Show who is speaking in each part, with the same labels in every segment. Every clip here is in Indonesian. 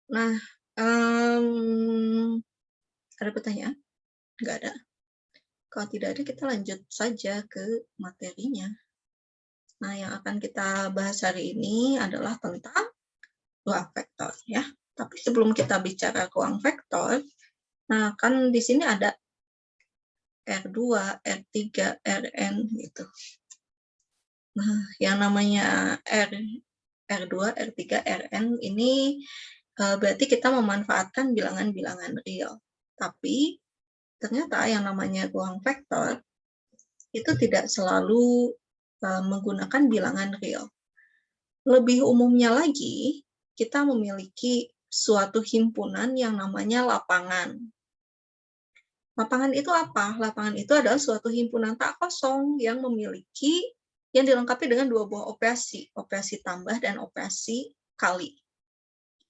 Speaker 1: Nah, ada pertanyaan? Nggak ada? Kalau tidak ada, kita lanjut saja ke materinya. Nah, yang akan kita bahas hari ini adalah tentang ruang vektor, ya. Tapi sebelum kita bicara ruang vektor, nah kan di sini ada R2, R3, Rn gitu. Nah, yang namanya R2, R3, Rn ini berarti kita memanfaatkan bilangan-bilangan real. Tapi ternyata yang namanya ruang vektor itu tidak selalu menggunakan bilangan real. Lebih umumnya lagi, kita memiliki suatu himpunan yang namanya lapangan. Lapangan itu apa? Lapangan itu adalah suatu himpunan tak kosong yang dilengkapi dengan dua buah operasi tambah dan operasi kali.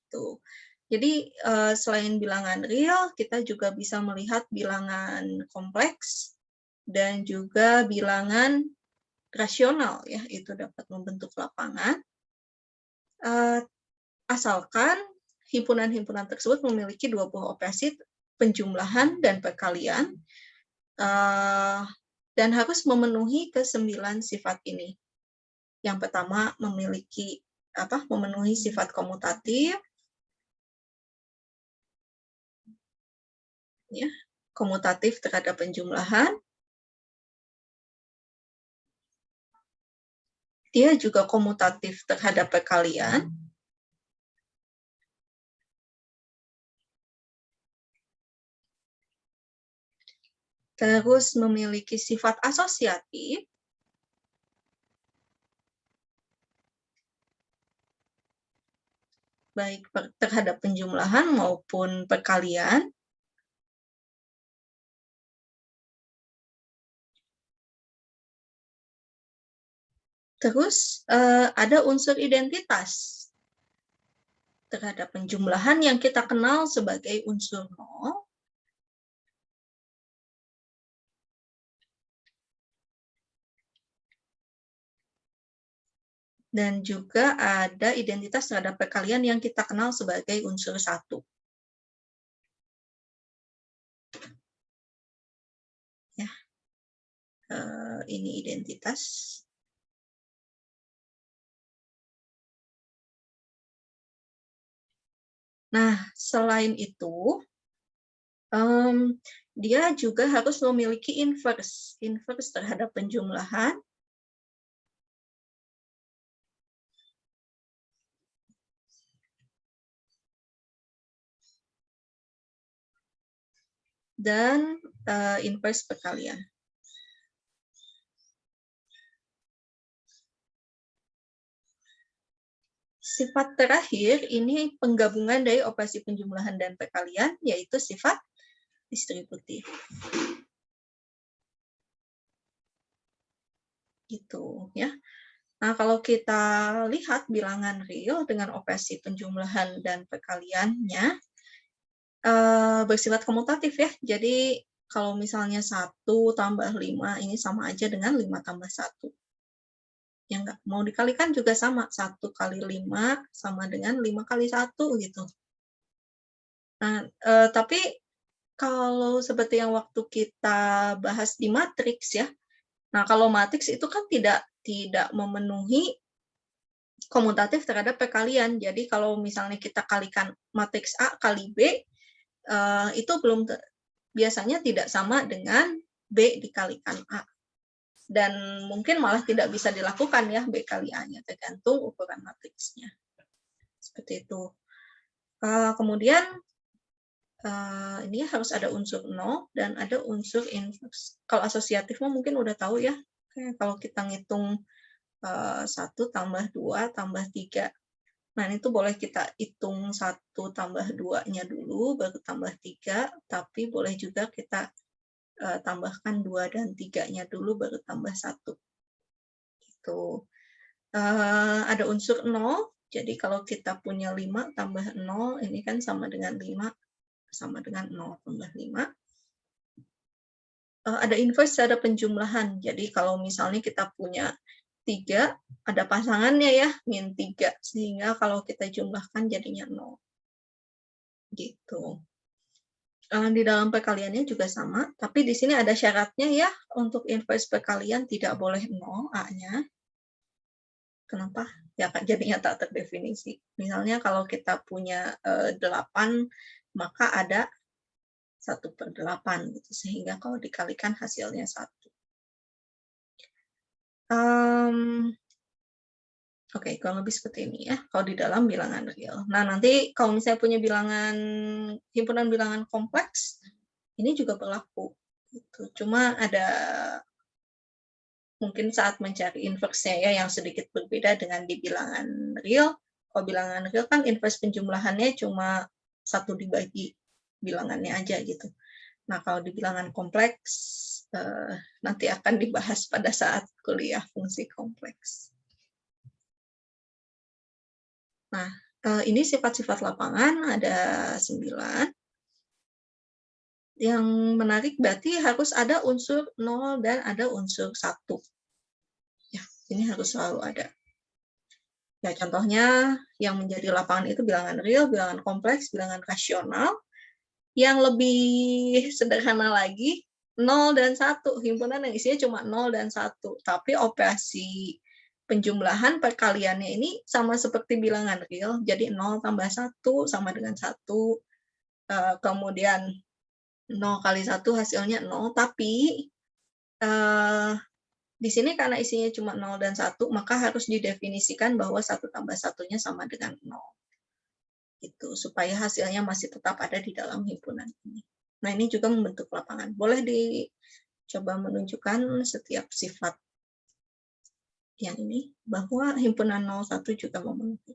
Speaker 1: Tuh. Jadi selain bilangan real, kita juga bisa melihat bilangan kompleks dan juga bilangan rasional, ya, itu dapat membentuk lapangan. Asalkan himpunan-himpunan tersebut memiliki dua buah operasi penjumlahan dan perkalian, dan harus memenuhi ke-9 sifat ini. Yang pertama memenuhi sifat komutatif, ya, komutatif terhadap penjumlahan. Dia juga komutatif terhadap perkalian. Terus memiliki sifat asosiatif, baik terhadap penjumlahan maupun perkalian. Terus ada unsur identitas terhadap penjumlahan yang kita kenal sebagai unsur nol. Dan juga ada identitas terhadap perkalian yang kita kenal sebagai unsur 1. Ya. Ini identitas. Nah, selain itu, dia juga harus memiliki inverse terhadap penjumlahan. Dan inverse perkalian. Sifat terakhir ini penggabungan dari operasi penjumlahan dan perkalian, yaitu sifat distributif. Gitu, ya. Nah, kalau kita lihat bilangan real dengan operasi penjumlahan dan perkaliannya, bersifat komutatif, ya. Jadi, kalau misalnya 1 tambah 5, ini sama aja dengan 5 tambah 1. Ya nggak? Mau dikalikan juga sama, 1 kali 5 sama dengan 5 kali 1, gitu. Nah, tapi kalau seperti yang waktu kita bahas di matriks, ya. Nah, kalau matriks itu kan tidak memenuhi komutatif terhadap perkalian. Jadi kalau misalnya kita kalikan matriks A kali B, itu biasanya tidak sama dengan B dikalikan A. Dan mungkin malah tidak bisa dilakukan, ya, B kali A-nya, tergantung ukuran matriksnya. Seperti itu. Kemudian ini harus ada unsur 0 dan ada unsur inverse. Kalau asosiatif mungkin udah tahu, ya. Kalau kita ngitung 1 tambah 2 tambah 3. Nah, itu boleh kita hitung 1 tambah 2-nya dulu, baru tambah 3, tapi boleh juga kita tambahkan 2 dan 3-nya dulu, baru tambah 1. Gitu. Ada unsur 0, jadi kalau kita punya 5 tambah 0, ini kan sama dengan 5, sama dengan 0 tambah 5. Ada inverse, ada penjumlahan. Jadi kalau misalnya kita punya 3, ada pasangannya, ya, min 3. Sehingga kalau kita jumlahkan jadinya 0. gitu. Di dalam perkaliannya juga sama, tapi di sini ada syaratnya ya, untuk inverse perkalian tidak boleh 0 A-nya. Kenapa? Ya kan jadinya tak terdefinisi. Misalnya kalau kita punya 8, maka ada 1/8 gitu, sehingga kalau dikalikan hasilnya 1. Oke, kurang lebih seperti ini ya, kalau di dalam bilangan real. Nah, nanti kalau misalnya punya himpunan bilangan kompleks, ini juga berlaku. Gitu. Cuma ada mungkin saat mencari inverse-nya ya, yang sedikit berbeda dengan di bilangan real. Kalau bilangan real kan inverse penjumlahannya cuma 1 dibagi bilangannya aja gitu. Nah, kalau di bilangan kompleks, nanti akan dibahas pada saat kuliah fungsi kompleks. Nah, ini sifat-sifat lapangan ada 9. Yang menarik berarti harus ada unsur 0 dan ada unsur 1. Ya, ini harus selalu ada. Ya, contohnya yang menjadi lapangan itu bilangan real, bilangan kompleks, bilangan rasional. Yang lebih sederhana lagi, 0 dan 1. Himpunan yang isinya cuma 0 dan 1. Tapi operasi penjumlahan perkaliannya ini sama seperti bilangan real. Jadi 0 tambah 1 sama dengan 1. Kemudian 0 kali 1 hasilnya 0. Tapi di sini karena isinya cuma 0 dan 1, maka harus didefinisikan bahwa 1 tambah 1-nya sama dengan 0. Gitu, supaya hasilnya masih tetap ada di dalam himpunan ini. Nah, ini juga membentuk lapangan. Boleh dicoba menunjukkan setiap sifat yang ini, bahwa himpunan 01 juga memenuhi.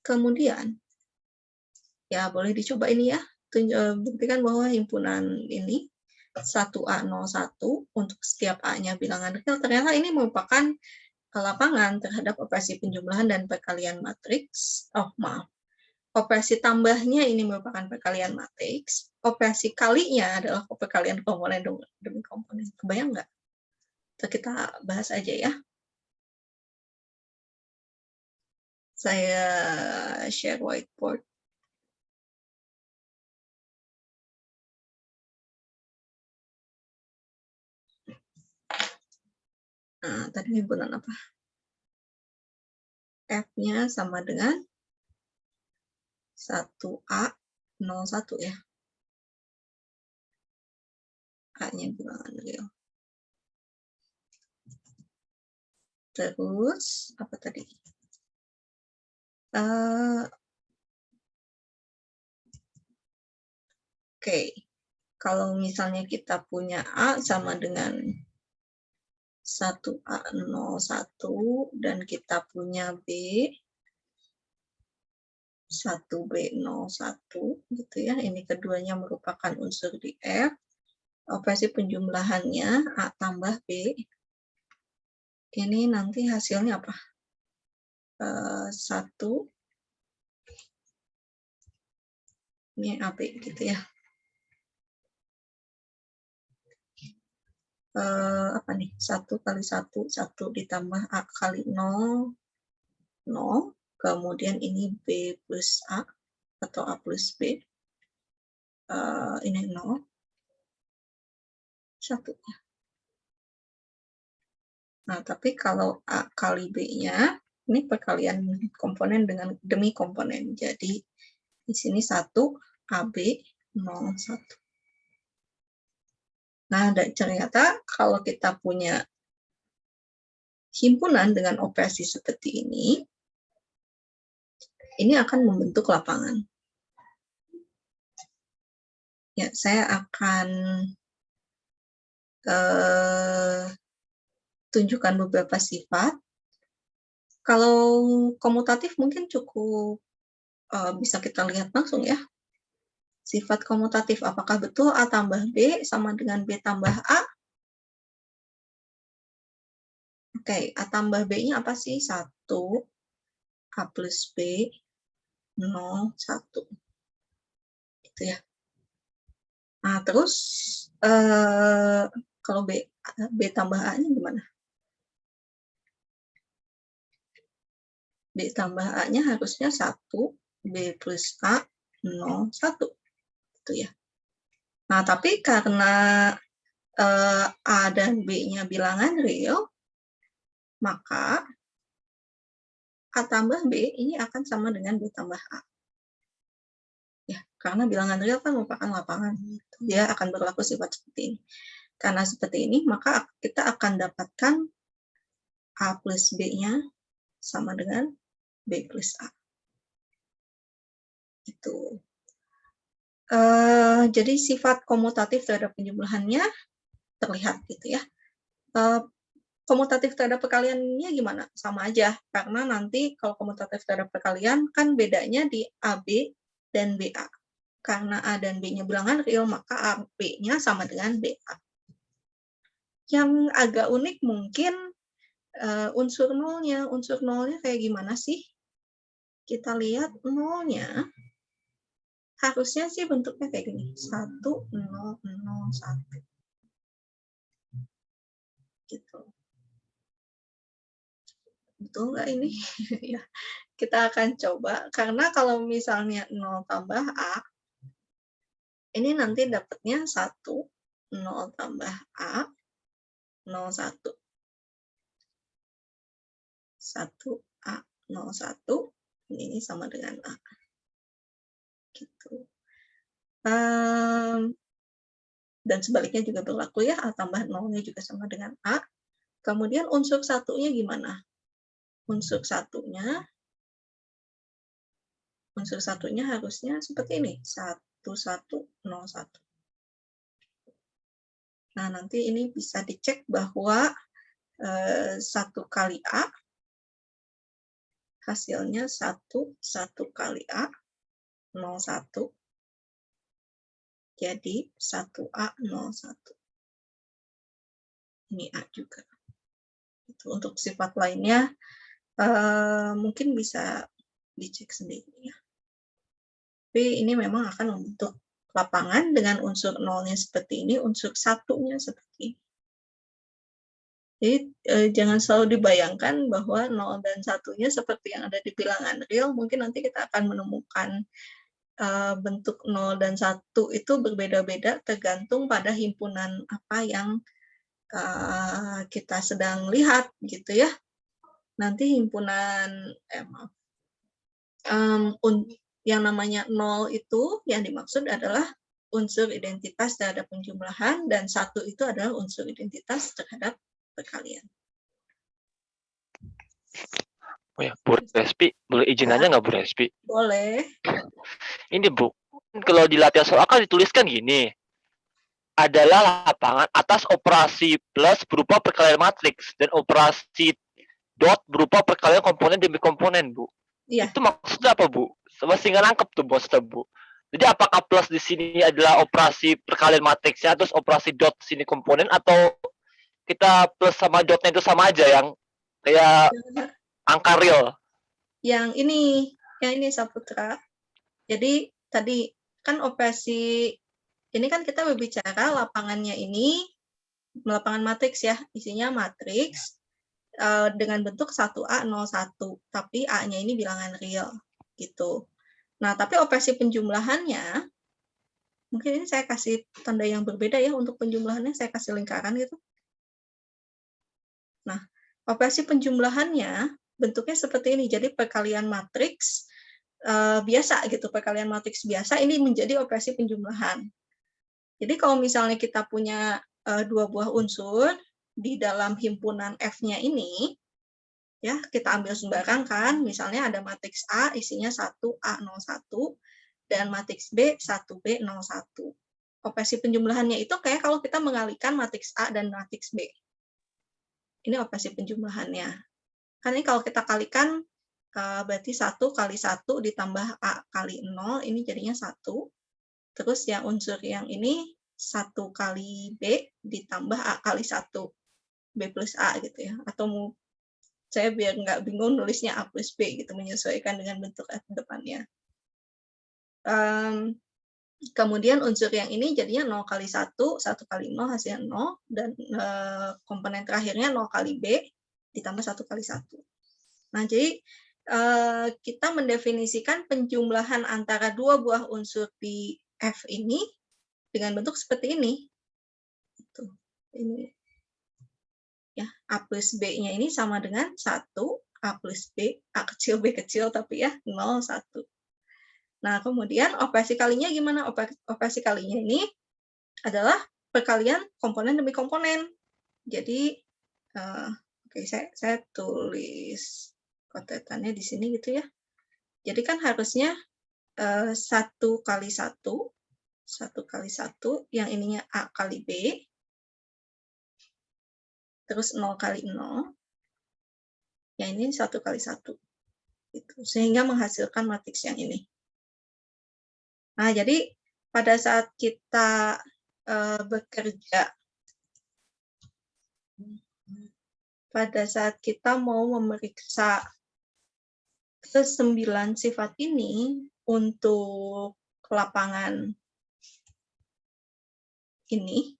Speaker 1: Kemudian, ya boleh dicoba ini ya, buktikan bahwa himpunan ini 1A01 untuk setiap A-nya bilangan real, ternyata ini merupakan lapangan terhadap operasi penjumlahan dan perkalian matriks. Operasi tambahnya ini merupakan perkalian matriks. Operasi kalinya adalah perkalian komponen demi komponen. Kebayang nggak? Kita bahas aja ya. Saya share whiteboard. Nah, tadi himpunan apa? F-nya sama dengan 1A01 ya. A-nya bilangan real. Terus, apa tadi? Oke, kalau misalnya kita punya A sama dengan 1A01 dan kita punya B 1B01 gitu ya. Ini keduanya merupakan unsur di F. Operasi penjumlahannya A tambah B. Ini nanti hasilnya apa? 1 ini AB gitu ya. Apa nih? 1 kali 1, 1 ditambah A kali 0, 0. Kemudian ini B plus A atau A plus B. Ini 0. 1. Nah, tapi kalau A kali B-nya, ini perkalian komponen demi komponen. Jadi, di sini 1, AB 01. Nah, ternyata kalau kita punya himpunan dengan operasi seperti ini akan membentuk lapangan. Ya, saya akan tunjukkan beberapa sifat. Kalau komutatif mungkin cukup bisa kita lihat langsung ya. Sifat komutatif, apakah betul A tambah B sama dengan B tambah A? Oke, A tambah B-nya apa sih? 1, A plus B, 0, 1. Gitu ya. Nah, terus kalau B tambah A-nya gimana? B tambah A-nya harusnya 1, B plus A, 0, 1. Gitu ya. Nah, tapi karena A dan B-nya bilangan real, maka A tambah B ini akan sama dengan B tambah A. Ya, karena bilangan real kan merupakan lapangan. Dia akan berlaku sifat seperti ini. Karena seperti ini, maka kita akan dapatkan A plus B-nya sama dengan B plus A. Itu. Jadi sifat komutatif terhadap penjumlahannya terlihat gitu ya. Komutatif terhadap perkaliannya gimana? Sama aja, karena nanti kalau komutatif terhadap perkalian kan bedanya di AB dan BA. Karena A dan B-nya bilangan real, maka AB-nya sama dengan BA. Yang agak unik mungkin unsur nolnya. Unsur nolnya kayak gimana sih? Kita lihat nolnya, harusnya sih bentuknya kayak gini. 1, 0, 0, 1. Gitu. Betul nggak ini? Ya, kita akan coba, karena kalau misalnya 0 tambah A, ini nanti dapatnya 1, 0 tambah A, 0, 1. 1, A, 0, 1, ini sama dengan A. Gitu. Dan sebaliknya juga berlaku ya, A tambah 0-nya juga sama dengan A. Kemudian unsur satunya gimana? Unsur satunya harusnya seperti ini, 1, 1, 0, 1. Nah, nanti ini bisa dicek bahwa 1 kali A, hasilnya 1, 1 kali A, 0, 1. Jadi 1A, 0, 1. Ini A juga. Itu untuk sifat lainnya, mungkin bisa dicek sendiri ya. Tapi ini memang akan membentuk lapangan dengan unsur nolnya seperti ini, unsur satunya seperti ini. Jadi jangan selalu dibayangkan bahwa 0 dan 1-nya seperti yang ada di bilangan real, mungkin nanti kita akan menemukan bentuk 0 dan 1 itu berbeda-beda tergantung pada himpunan apa yang kita sedang lihat gitu ya. Nanti himpunan yang namanya 0 itu yang dimaksud adalah unsur identitas terhadap penjumlahan, dan 1 itu adalah unsur identitas terhadap perkalian.
Speaker 2: Oh ya, Bu Respi, boleh izin aja nggak Bu Respi?
Speaker 1: Boleh.
Speaker 2: Ini Bu, kalau di latihan soal kan dituliskan gini, adalah lapangan atas operasi plus berupa perkalian matriks dan operasi dot berupa perkalian komponen demi komponen, Bu.
Speaker 1: Iya.
Speaker 2: Itu maksudnya apa, Bu? Masih nggak nangkep tuh bosnya, Bu. Jadi apakah plus di sini adalah operasi perkalian matriksnya, terus operasi dot sini komponen, atau kita plus sama dotnya itu sama aja yang kayak angka real?
Speaker 1: Yang ini Saputra. Jadi tadi kan operasi ini kan kita berbicara lapangannya ini lapangan matriks ya, isinya matriks dengan bentuk 1A, 01, tapi A-nya ini bilangan real gitu. Nah, tapi operasi penjumlahannya, mungkin ini saya kasih tanda yang berbeda ya, untuk penjumlahannya saya kasih lingkaran gitu. Nah, operasi penjumlahannya bentuknya seperti ini, jadi perkalian matriks biasa gitu, perkalian matriks biasa ini menjadi operasi penjumlahan. Jadi kalau misalnya kita punya 2 buah unsur di dalam himpunan F-nya ini, ya kita ambil sembarang kan, misalnya ada matriks A isinya 1A01 dan matriks B 1B01. Operasi penjumlahannya itu kayak kalau kita mengalihkan matriks A dan matriks B. Ini operasi penjumlahannya. Kan ini kalau kita kalikan berarti 1 kali 1 ditambah A kali 0, ini jadinya 1. Terus yang unsur yang ini 1 kali B ditambah A kali 1, B plus A gitu ya. Atau saya biar nggak bingung nulisnya A plus B gitu, menyesuaikan dengan bentuk F depannya. Kemudian unsur yang ini jadinya 0 kali 1, 1 kali 0 hasilnya 0, dan komponen terakhirnya 0 kali B ditambah 1 kali 1. Nah, jadi kita mendefinisikan penjumlahan antara dua buah unsur di F ini dengan bentuk seperti ini. Ini ya, A plus B-nya ini sama dengan 1, A plus B, A kecil, B kecil, tapi ya 0, 1. Nah, kemudian operasi kalinya gimana? Operasi kalinya ini adalah perkalian komponen demi komponen. Jadi, oke, saya tulis kotetannya di sini gitu ya. Jadi kan harusnya 1 kali 1, 1 kali 1, yang ininya A kali B, terus 0 kali 0, yang ini 1 kali 1. Gitu. Sehingga menghasilkan matriks yang ini. Nah, jadi pada saat kita bekerja, pada saat kita mau memeriksa ke-9 sifat ini untuk lapangan ini,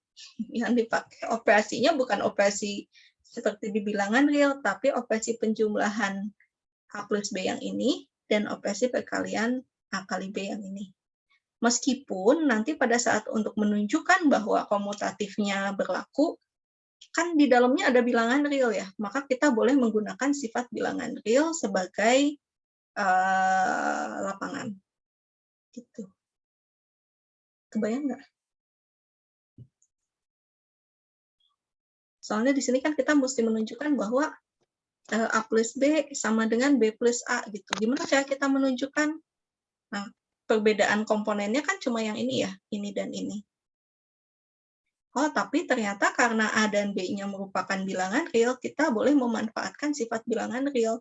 Speaker 1: yang dipakai operasinya bukan operasi seperti di bilangan real, tapi operasi penjumlahan A plus B yang ini, dan operasi perkalian A kali B yang ini. Meskipun nanti pada saat untuk menunjukkan bahwa komutatifnya berlaku, kan di dalamnya ada bilangan real ya, maka kita boleh menggunakan sifat bilangan real sebagai lapangan. Gitu. Kebayang nggak? Soalnya di sini kan kita mesti menunjukkan bahwa A plus B sama dengan B plus A gitu. Gimana cara kita menunjukkan? Nah, perbedaan komponennya kan cuma yang ini ya, ini dan ini. Oh, tapi ternyata karena A dan B-nya merupakan bilangan real, kita boleh memanfaatkan sifat bilangan real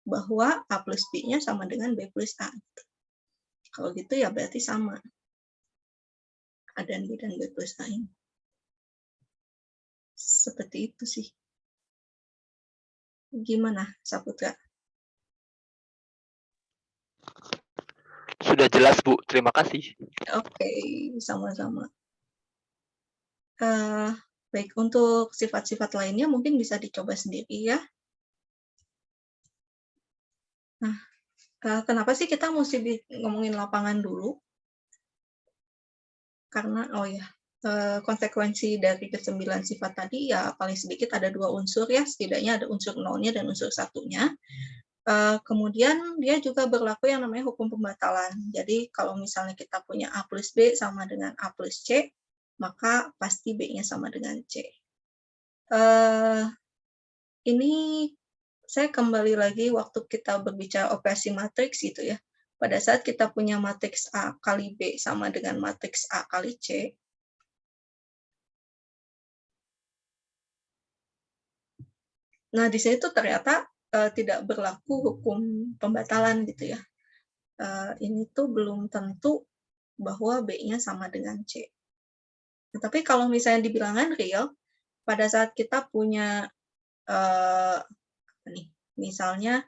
Speaker 1: bahwa A plus B-nya sama dengan B plus A. Kalau gitu ya berarti sama. A dan B dan B plus A ini. Seperti itu sih. Gimana, Saputra?
Speaker 2: Sudah jelas, Bu. Terima kasih.
Speaker 1: Oke, sama-sama. Baik, untuk sifat-sifat lainnya mungkin bisa dicoba sendiri ya. Nah, kenapa sih kita mesti ngomongin lapangan dulu? Karena, oh ya, konsekuensi dari ke-9 sifat tadi ya paling sedikit ada 2 unsur ya, setidaknya ada unsur nolnya dan unsur satunya. Kemudian dia juga berlaku yang namanya hukum pembatalan. Jadi kalau misalnya kita punya A plus B sama dengan A plus C, maka pasti B-nya sama dengan C. Ini saya kembali lagi waktu kita berbicara operasi matriks gitu ya. Pada saat kita punya matriks A kali B sama dengan matriks A kali C, nah di sini tuh ternyata tidak berlaku hukum pembatalan gitu ya. Ini tuh belum tentu bahwa B-nya sama dengan C. Nah, tapi kalau misalnya di bilangan real, pada saat kita punya misalnya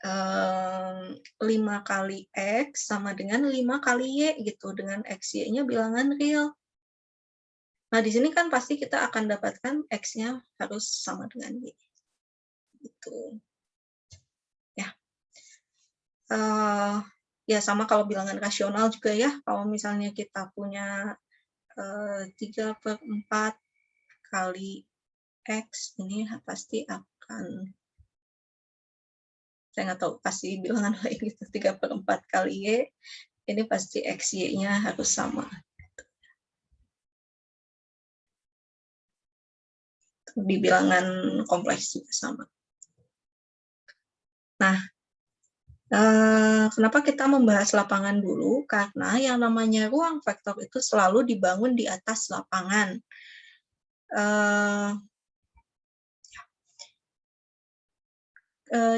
Speaker 1: 5 kali X sama dengan 5 kali Y gitu, dengan X, Y-nya bilangan real. Nah, di sini kan pasti kita akan dapatkan X-nya harus sama dengan Y. Gitu. Ya. Ya, sama kalau bilangan rasional juga ya. Kalau misalnya kita punya 3/4 kali X, ini pasti akan, saya nggak tahu pasti bilangan lain gitu, 3/4 kali Y, ini pasti X, Y-nya harus sama. Di bilangan kompleks juga sama. Nah, kenapa kita membahas lapangan dulu? Karena yang namanya ruang vektor itu selalu dibangun di atas lapangan.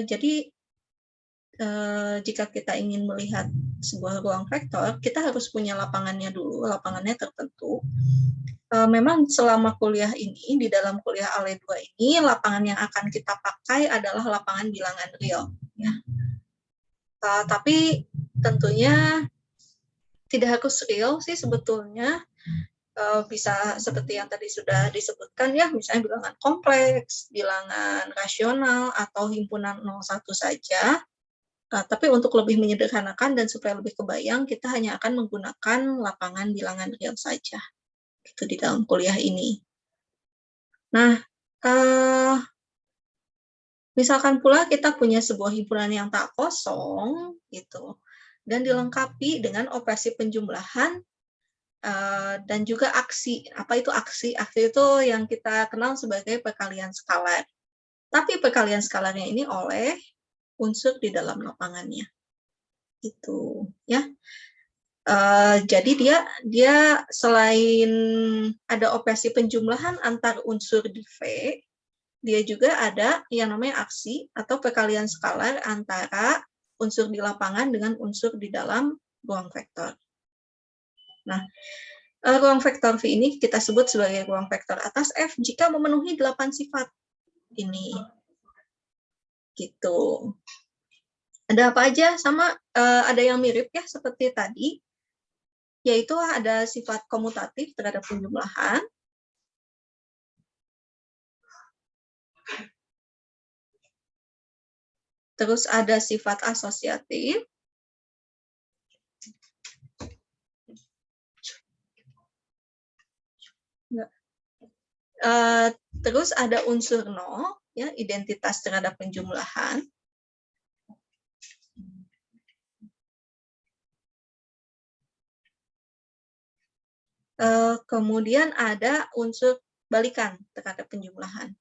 Speaker 1: Jadi, jika kita ingin melihat sebuah ruang vektor, kita harus punya lapangannya dulu, lapangannya tertentu. Memang selama kuliah ini, di dalam kuliah ALE 2 ini, lapangan yang akan kita pakai adalah lapangan bilangan real. Ya. Tapi tentunya tidak harus real sih sebetulnya. bisa seperti yang tadi sudah disebutkan ya, misalnya bilangan kompleks, bilangan rasional, atau himpunan 01 saja. Tapi untuk lebih menyederhanakan dan supaya lebih kebayang, kita hanya akan menggunakan lapangan bilangan real saja gitu di dalam kuliah ini. Nah, misalkan pula kita punya sebuah himpunan yang tak kosong gitu, dan dilengkapi dengan operasi penjumlahan dan juga aksi. Apa itu aksi? Aksi itu yang kita kenal sebagai perkalian skalar. Tapi perkalian skalarnya ini oleh unsur di dalam lapangannya. Itu ya. Jadi dia selain ada operasi penjumlahan antar unsur di V, dia juga ada yang namanya aksi atau perkalian skalar antara unsur di lapangan dengan unsur di dalam ruang vektor. Nah, ruang vektor V ini kita sebut sebagai ruang vektor atas F jika memenuhi 8 sifat ini. Gitu. Ada apa aja? Sama ada yang mirip ya seperti tadi, yaitu ada sifat komutatif terhadap penjumlahan. Terus ada sifat asosiatif. Terus ada unsur nol, ya, identitas terhadap penjumlahan. Kemudian ada unsur balikan terhadap penjumlahan.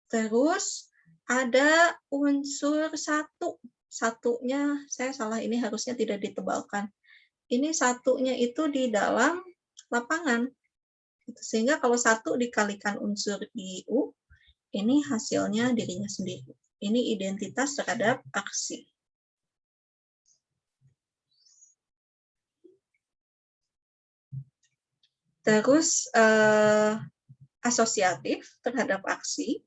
Speaker 1: Terus ada unsur satu. Satunya, saya salah, ini harusnya tidak ditebalkan. Ini satunya itu di dalam lapangan. Sehingga kalau satu dikalikan unsur di U, ini hasilnya dirinya sendiri. Ini identitas terhadap aksi. Terus asosiatif terhadap aksi.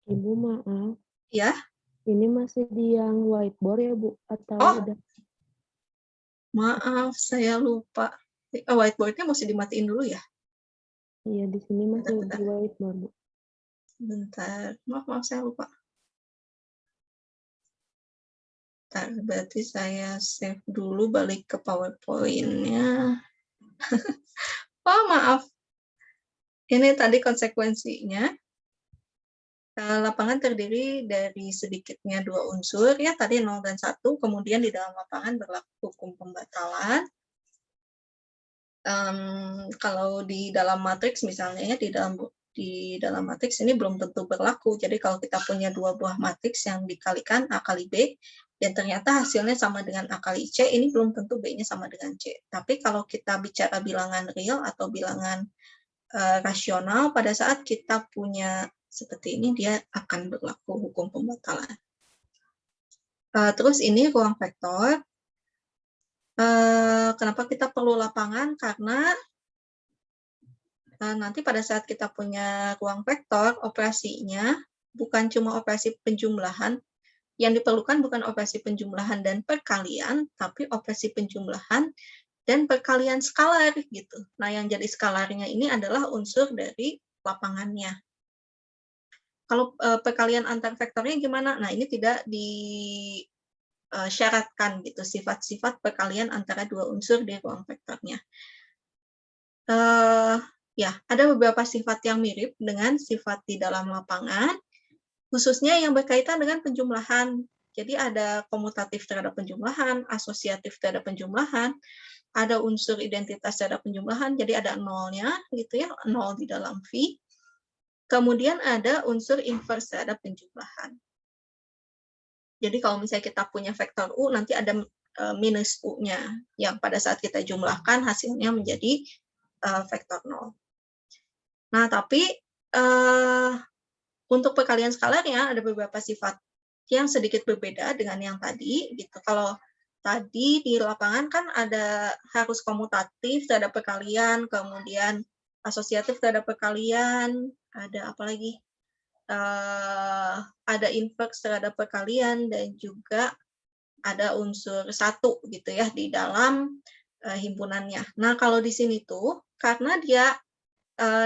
Speaker 3: Ibu, maaf.
Speaker 1: Ya.
Speaker 3: Ini masih di yang whiteboard ya, Bu? Atau udah?
Speaker 1: Maaf, saya lupa. Whiteboard-nya mesti dimatiin dulu ya?
Speaker 3: Iya, di sini masih di whiteboard, Bu.
Speaker 1: Bentar. Maaf, saya lupa. Berarti saya save dulu, balik ke PowerPoint-nya. Oh, maaf. Ini tadi konsekuensinya. Lapangan terdiri dari sedikitnya 2 unsur, ya, tadi 0 dan 1, kemudian di dalam lapangan berlaku hukum pembatalan. Kalau di dalam matriks misalnya, ya, di dalam matriks ini belum tentu berlaku. Jadi kalau kita punya 2 buah matriks yang dikalikan A kali B, dan ternyata hasilnya sama dengan A kali C, ini belum tentu B-nya sama dengan C. Tapi kalau kita bicara bilangan real atau bilangan rasional, pada saat kita punya seperti ini, dia akan berlaku hukum pembatalan. Terus ini ruang vektor. Kenapa kita perlu lapangan? Karena nanti pada saat kita punya ruang vektor, operasinya bukan cuma operasi penjumlahan. Yang diperlukan bukan operasi penjumlahan dan perkalian, tapi operasi penjumlahan dan perkalian skalar gitu. Nah, yang jadi skalarnya ini adalah unsur dari lapangannya. Kalau perkalian antar vektornya gimana? Nah, ini tidak disyaratkan gitu, sifat-sifat perkalian antara 2 unsur di ruang vektornya. Ya, ada beberapa sifat yang mirip dengan sifat di dalam lapangan, khususnya yang berkaitan dengan penjumlahan. Jadi ada komutatif terhadap penjumlahan, asosiatif terhadap penjumlahan, ada unsur identitas terhadap penjumlahan, jadi ada nolnya gitu ya, nol di dalam V. Kemudian ada unsur inverse terhadap penjumlahan. Jadi kalau misalnya kita punya vektor U, nanti ada minus U-nya, yang pada saat kita jumlahkan hasilnya menjadi vektor 0. Nah, tapi untuk perkalian skalarnya ada beberapa sifat yang sedikit berbeda dengan yang tadi. Gitu. Kalau tadi di lapangan kan ada harus komutatif terhadap perkalian, kemudian asosiatif terhadap perkalian, ada apa lagi? ada inverse terhadap perkalian dan juga ada unsur satu gitu ya di dalam himpunannya. Nah, kalau di sini tuh karena dia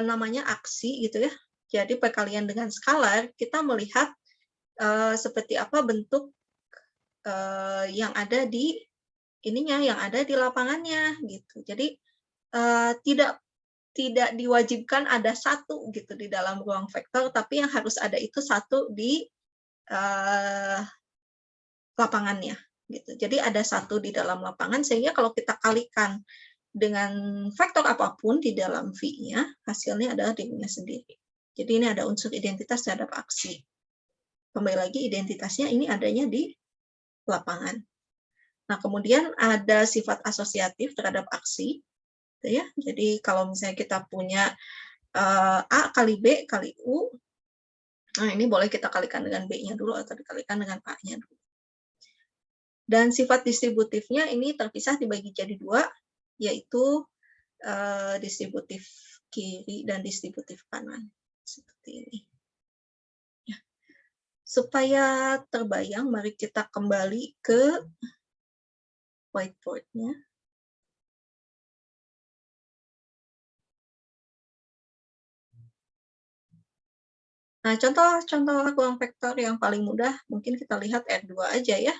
Speaker 1: namanya aksi gitu ya. Jadi perkalian dengan skalar, kita melihat seperti apa bentuk yang ada di ininya, yang ada di lapangannya gitu. Jadi tidak diwajibkan ada satu gitu di dalam ruang vektor, tapi yang harus ada itu satu di lapangannya gitu. Jadi ada satu di dalam lapangan sehingga kalau kita kalikan dengan vektor apapun di dalam V-nya, hasilnya adalah dirinya sendiri. Jadi ini ada unsur identitas terhadap aksi. Kembali lagi identitasnya ini adanya di lapangan. Nah, kemudian ada sifat asosiatif terhadap aksi. Gitu ya. Jadi kalau misalnya kita punya A kali B kali U, nah ini boleh kita kalikan dengan B-nya dulu atau dikalikan dengan A-nya dulu. Dan sifat distributifnya ini terpisah dibagi jadi dua, yaitu distributif kiri dan distributif kanan. Seperti ini. Ya. Supaya terbayang, mari kita kembali ke whiteboard-nya. Nah, contoh ruang vektor yang paling mudah, mungkin kita lihat R2 aja ya.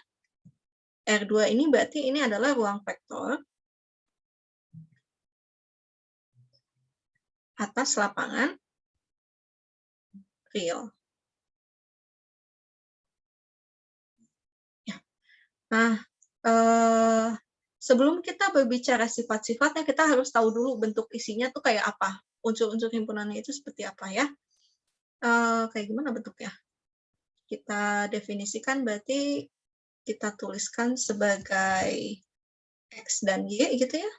Speaker 1: R2 ini berarti ini adalah ruang vektor atas lapangan real. Ya. Nah, sebelum kita berbicara sifat-sifatnya, kita harus tahu dulu bentuk isinya tuh kayak apa. Unsur-unsur himpunannya itu seperti apa ya. Kayak gimana bentuknya? Kita definisikan berarti kita tuliskan sebagai X dan Y gitu ya.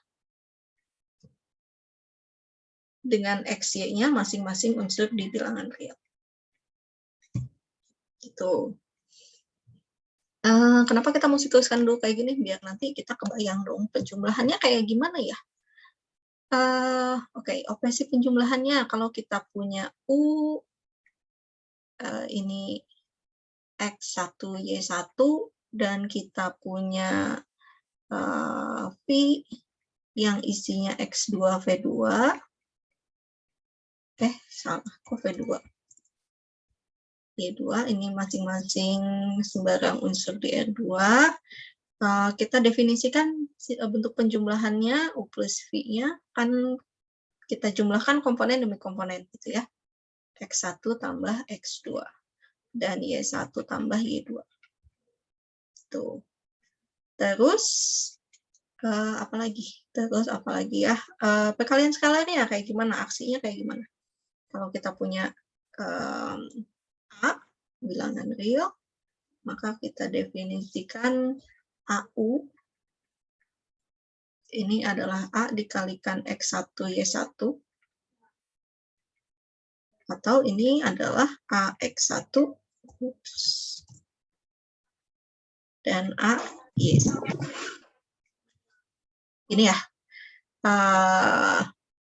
Speaker 1: Dengan X, Y-nya masing-masing unsur di bilangan real. Gitu. Kenapa kita mesti tuliskan dulu kayak gini? Biar nanti kita kebayang dong penjumlahannya kayak gimana ya. Oke, operasi penjumlahannya kalau kita punya U, ini X1, Y1, dan kita punya V yang isinya X2, V2. Salah, kok V2? Y2, ini masing-masing sembarang unsur di R2. Kita definisikan bentuk penjumlahannya, U plus V-nya, kan kita jumlahkan komponen demi komponen, gitu ya. X1 tambah X2, dan Y1 tambah Y2. Tuh. Terus, apalagi ya, perkalian skalarnya kayak gimana, aksinya kayak gimana. Kalau kita punya A, bilangan real, maka kita definisikan AU, ini adalah A dikalikan X1, Y1, atau ini adalah AX1, dan AY1. Ini ya,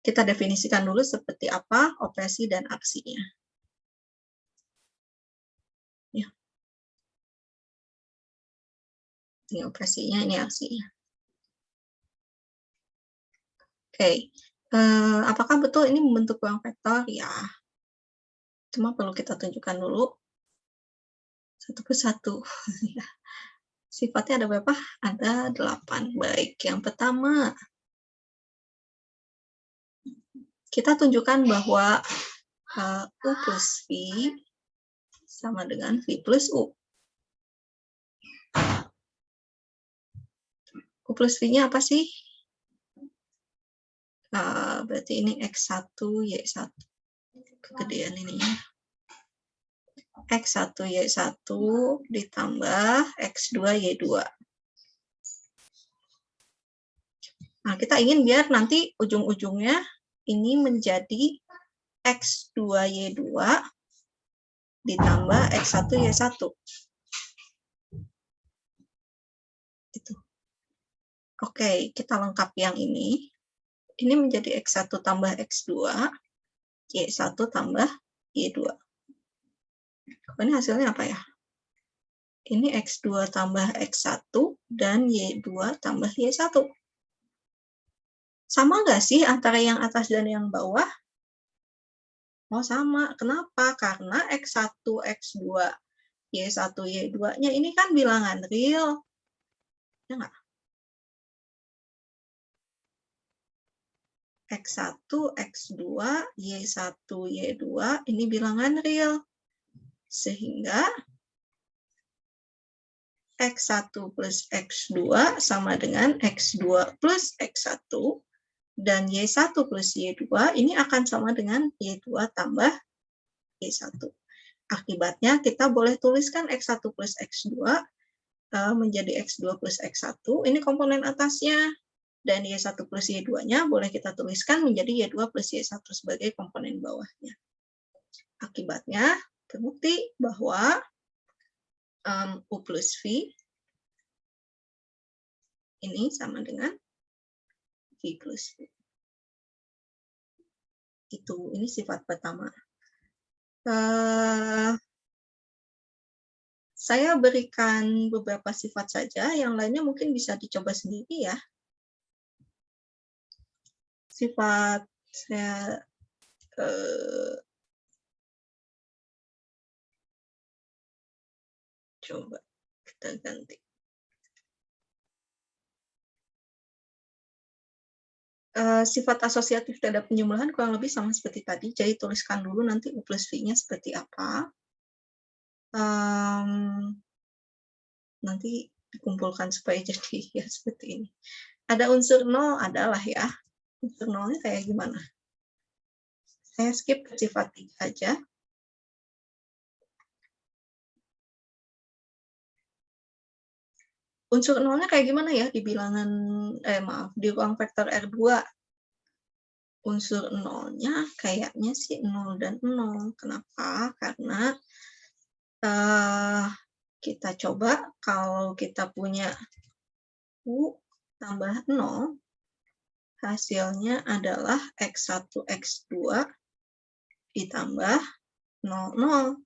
Speaker 1: kita definisikan dulu seperti apa operasi dan aksinya. Ya. Ini operasinya, ini aksinya. Oke, apakah betul ini membentuk ruang vektor? Ya, cuma perlu kita tunjukkan dulu satu persatu. Sifatnya ada berapa? Ada 8. Baik, yang pertama, kita tunjukkan bahwa U plus V sama dengan V plus U. U plus V-nya apa sih? Berarti ini X1, Y1. Kegedean ini. X1, Y1 ditambah X2, Y2. Nah, kita ingin biar nanti ujung-ujungnya ini menjadi X2, Y2 ditambah X1, Y1. Gitu. Oke, kita lengkap yang ini. Ini menjadi X1 tambah X2, Y1 tambah Y2. Ini hasilnya apa ya? Ini X2 tambah X1 dan Y2 tambah Y1. Sama nggak sih antara yang atas dan yang bawah? Oh, sama. Kenapa? Karena X1, X2, Y1, Y2-nya ini kan bilangan real. Ya nggak? X1, X2, Y1, Y2 ini bilangan real. Sehingga X1 plus X2 sama dengan X2 plus X1 dan Y1 plus Y2 ini akan sama dengan Y2 tambah Y1. Akibatnya kita boleh tuliskan X1 plus X2 menjadi X2 plus X1. Ini komponen atasnya. Dan Y1 plus Y2-nya boleh kita tuliskan menjadi Y2 plus Y1 sebagai komponen bawahnya. Akibatnya terbukti bahwa U plus V ini sama dengan V plus V. Ini sifat pertama. Saya berikan beberapa sifat saja, yang lainnya mungkin bisa dicoba sendiri ya. Sifat saya coba kita ganti. Sifat asosiatif terhadap penjumlahan kurang lebih sama seperti tadi. Jadi tuliskan dulu nanti U plus V-nya seperti apa. Nanti dikumpulkan supaya jadi ya seperti ini. Ada unsur 0 adalah ya. Unsur 0-nya kayak gimana? Saya skip ke sifat 3 aja. Unsur 0-nya kayak gimana ya di bilangan, di ruang vektor R2. Unsur 0-nya kayaknya sih 0 dan 0. Kenapa? Karena kita coba kalau kita punya U tambah 0, hasilnya adalah X1, X2 ditambah 0, 0.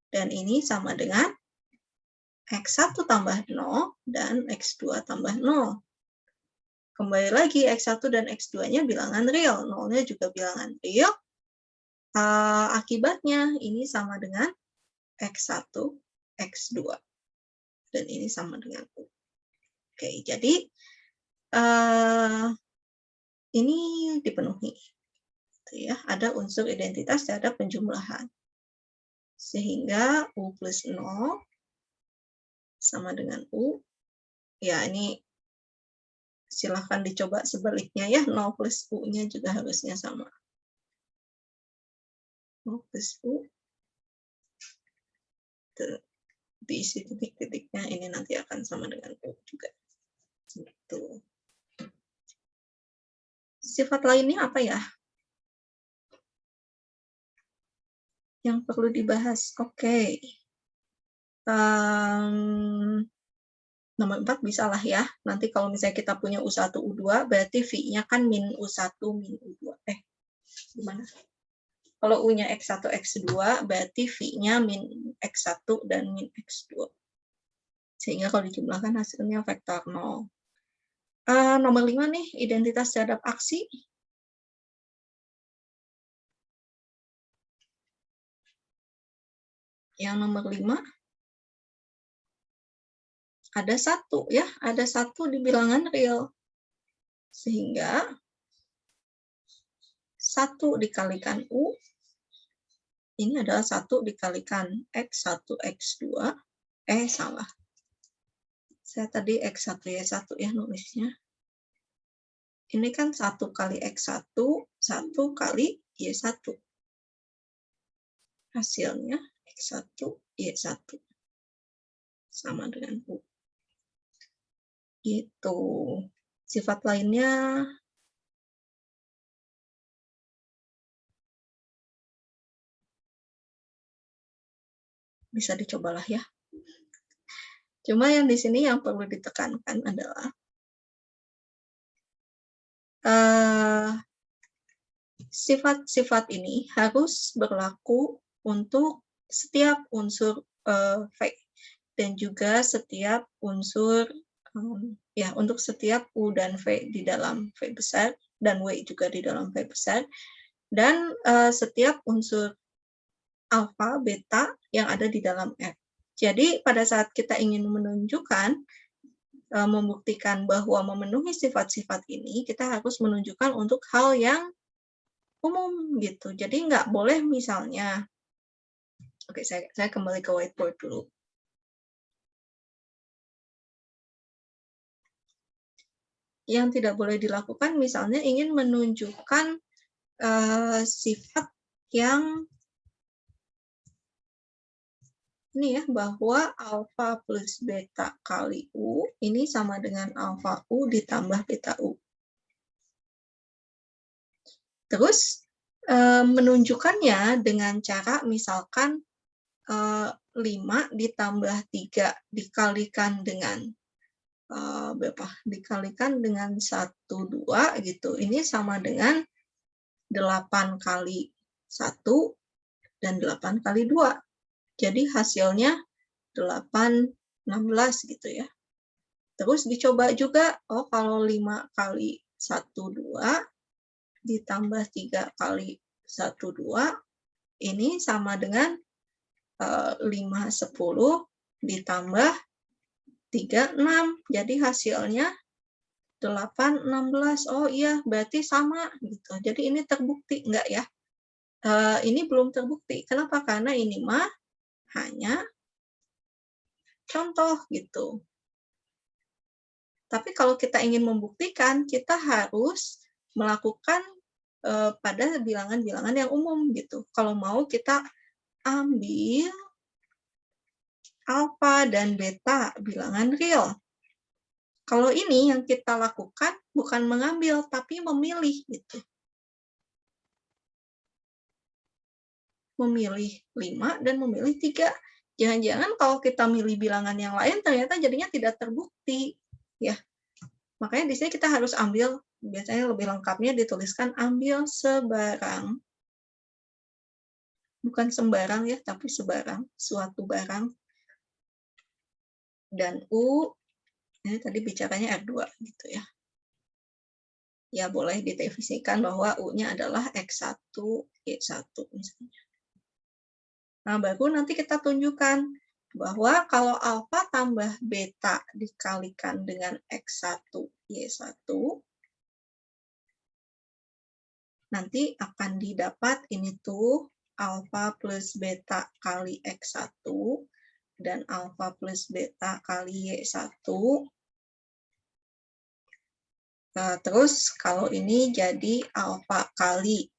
Speaker 1: Dan ini sama dengan X1 tambah 0 dan X2 tambah 0. Kembali lagi, X1 dan X2-nya bilangan real. 0-nya juga bilangan real. Akibatnya ini sama dengan X1, X2. Dan ini sama dengan U. Oke, jadi ini dipenuhi. Ya, ada unsur identitas terhadap penjumlahan. Sehingga U plus 0 sama dengan U. Ya, ini silahkan dicoba sebaliknya ya. 0 plus U-nya juga harusnya sama. 0 plus U. Diisi titik-titiknya, ini nanti akan sama dengan U juga. Gitu. Sifat lainnya apa ya? Yang perlu dibahas. Oke. Nomor 4 bisa lah ya. Nanti kalau misalnya kita punya U1, U2, berarti V-nya kan min U1, min U2. Gimana? Kalau U-nya X1, X2, berarti V-nya min X1 dan min X2. Sehingga kalau dijumlahkan hasilnya vektor 0. Nomor 5 nih, identitas terhadap aksi. Yang nomor 5. Ada 1 ya, ada 1 di bilangan real. Sehingga 1 dikalikan U, ini adalah 1 dikalikan X1, X2, salah. Saya tadi X1, Y1 ya nulisnya. Ini kan 1 kali X1, 1 kali Y1. Hasilnya X1, Y1. Sama dengan U. Gitu. Sifat lainnya bisa dicobalah ya. Cuma yang di sini yang perlu ditekankan adalah sifat-sifat ini harus berlaku untuk setiap unsur V dan juga setiap unsur ya untuk setiap U dan V di dalam V besar dan W juga di dalam V besar dan setiap unsur alfa, beta yang ada di dalam F. Jadi pada saat kita ingin menunjukkan membuktikan bahwa memenuhi sifat-sifat ini, kita harus menunjukkan untuk hal yang umum gitu. Jadi nggak boleh misalnya, oke saya kembali ke whiteboard dulu. Yang tidak boleh dilakukan misalnya ingin menunjukkan sifat yang ini ya, bahwa alfa plus beta kali U ini sama dengan alfa U ditambah beta U. Terus menunjukkannya dengan cara misalkan 5 ditambah 3 dikalikan dengan berapa? Dikalikan dengan 1, 2 gitu. Ini sama dengan 8 kali 1 dan 8 kali 2. Jadi hasilnya 8, 16 gitu ya. Terus dicoba juga, oh kalau 5 kali 1, 2 ditambah 3 kali 1, 2, ini sama dengan 5, 10 ditambah 3, 6. Jadi hasilnya 8, 16. Oh iya, berarti sama gitu. Jadi ini terbukti enggak ya? Ini belum terbukti. Kenapa? Karena ini mah hanya contoh gitu. Tapi kalau kita ingin membuktikan, kita harus melakukan pada bilangan-bilangan yang umum gitu. Kalau mau kita ambil alfa dan beta bilangan real. Kalau ini yang kita lakukan bukan mengambil, tapi memilih gitu. Memilih 5 dan memilih 3. Jangan-jangan kalau kita milih bilangan yang lain ternyata jadinya tidak terbukti. Ya, makanya di sini kita harus ambil, biasanya lebih lengkapnya dituliskan ambil sebarang, bukan sembarang ya, tapi sebarang, suatu barang. Dan U, ini tadi bicaranya R2 gitu ya. Ya boleh didefinisikan bahwa U-nya adalah X1, Y1 misalnya. Nah, baru nanti kita tunjukkan bahwa kalau alfa tambah beta dikalikan dengan X1, Y1, nanti akan didapat ini tuh alfa plus beta kali X1 dan alfa plus beta kali Y1. Terus kalau ini jadi alfa kali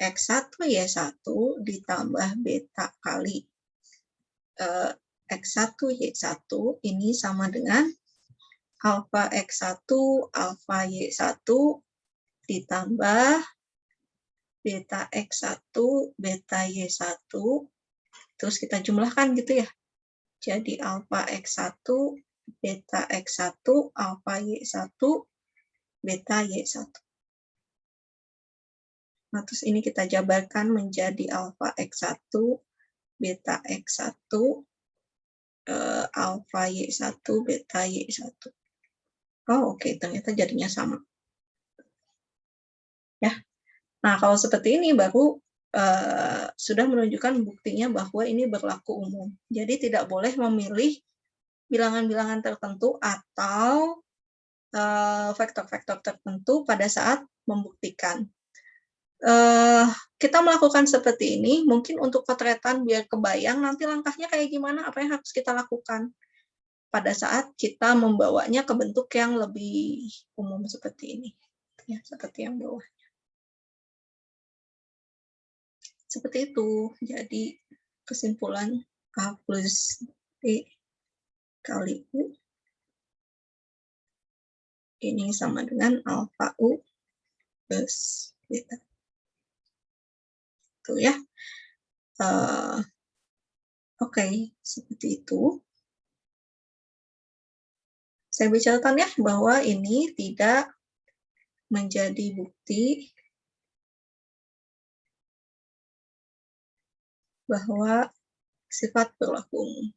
Speaker 1: X1, Y1 ditambah beta kali X1, Y1 ini sama dengan alfa X1, alfa Y1 ditambah beta X1, beta Y1, terus kita jumlahkan gitu ya. Jadi alfa X1, beta X1, alfa Y1, beta Y1. Nah, terus ini kita jabarkan menjadi alfa X1, beta X1, alfa Y1, beta Y1. Oh, oke, ternyata jadinya sama. Ya. Nah, kalau seperti ini baru sudah menunjukkan buktinya bahwa ini berlaku umum. Jadi tidak boleh memilih bilangan-bilangan tertentu atau vektor-vektor tertentu pada saat membuktikan. Kita melakukan seperti ini, mungkin untuk potretan biar kebayang nanti langkahnya kayak gimana, apa yang harus kita lakukan pada saat kita membawanya ke bentuk yang lebih umum seperti ini. Ya, seperti yang bawah. Seperti itu. Jadi kesimpulan A plus B kali U ini sama dengan alfa U plus beta. Itu ya. Oke, seperti itu. Saya bicarakan ya bahwa ini tidak menjadi bukti bahwa sifat berlaku umum.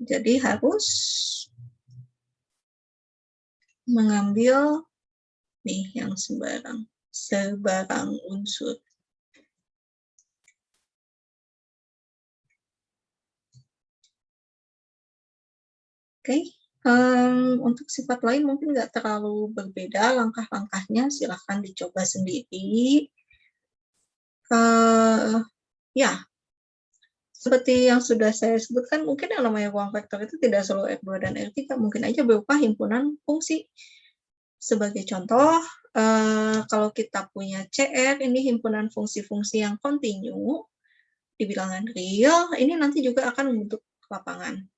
Speaker 1: Jadi harus mengambil nih yang sebarang unsur. Oke, untuk sifat lain mungkin nggak terlalu berbeda langkah-langkahnya, silahkan dicoba sendiri. Ya, seperti yang sudah saya sebutkan, mungkin yang namanya ruang vektor itu tidak selalu R2 dan R3, mungkin aja berupa himpunan fungsi. Sebagai contoh, kalau kita punya CR, ini himpunan fungsi-fungsi yang kontinu di bilangan real, ini nanti juga akan membentuk akan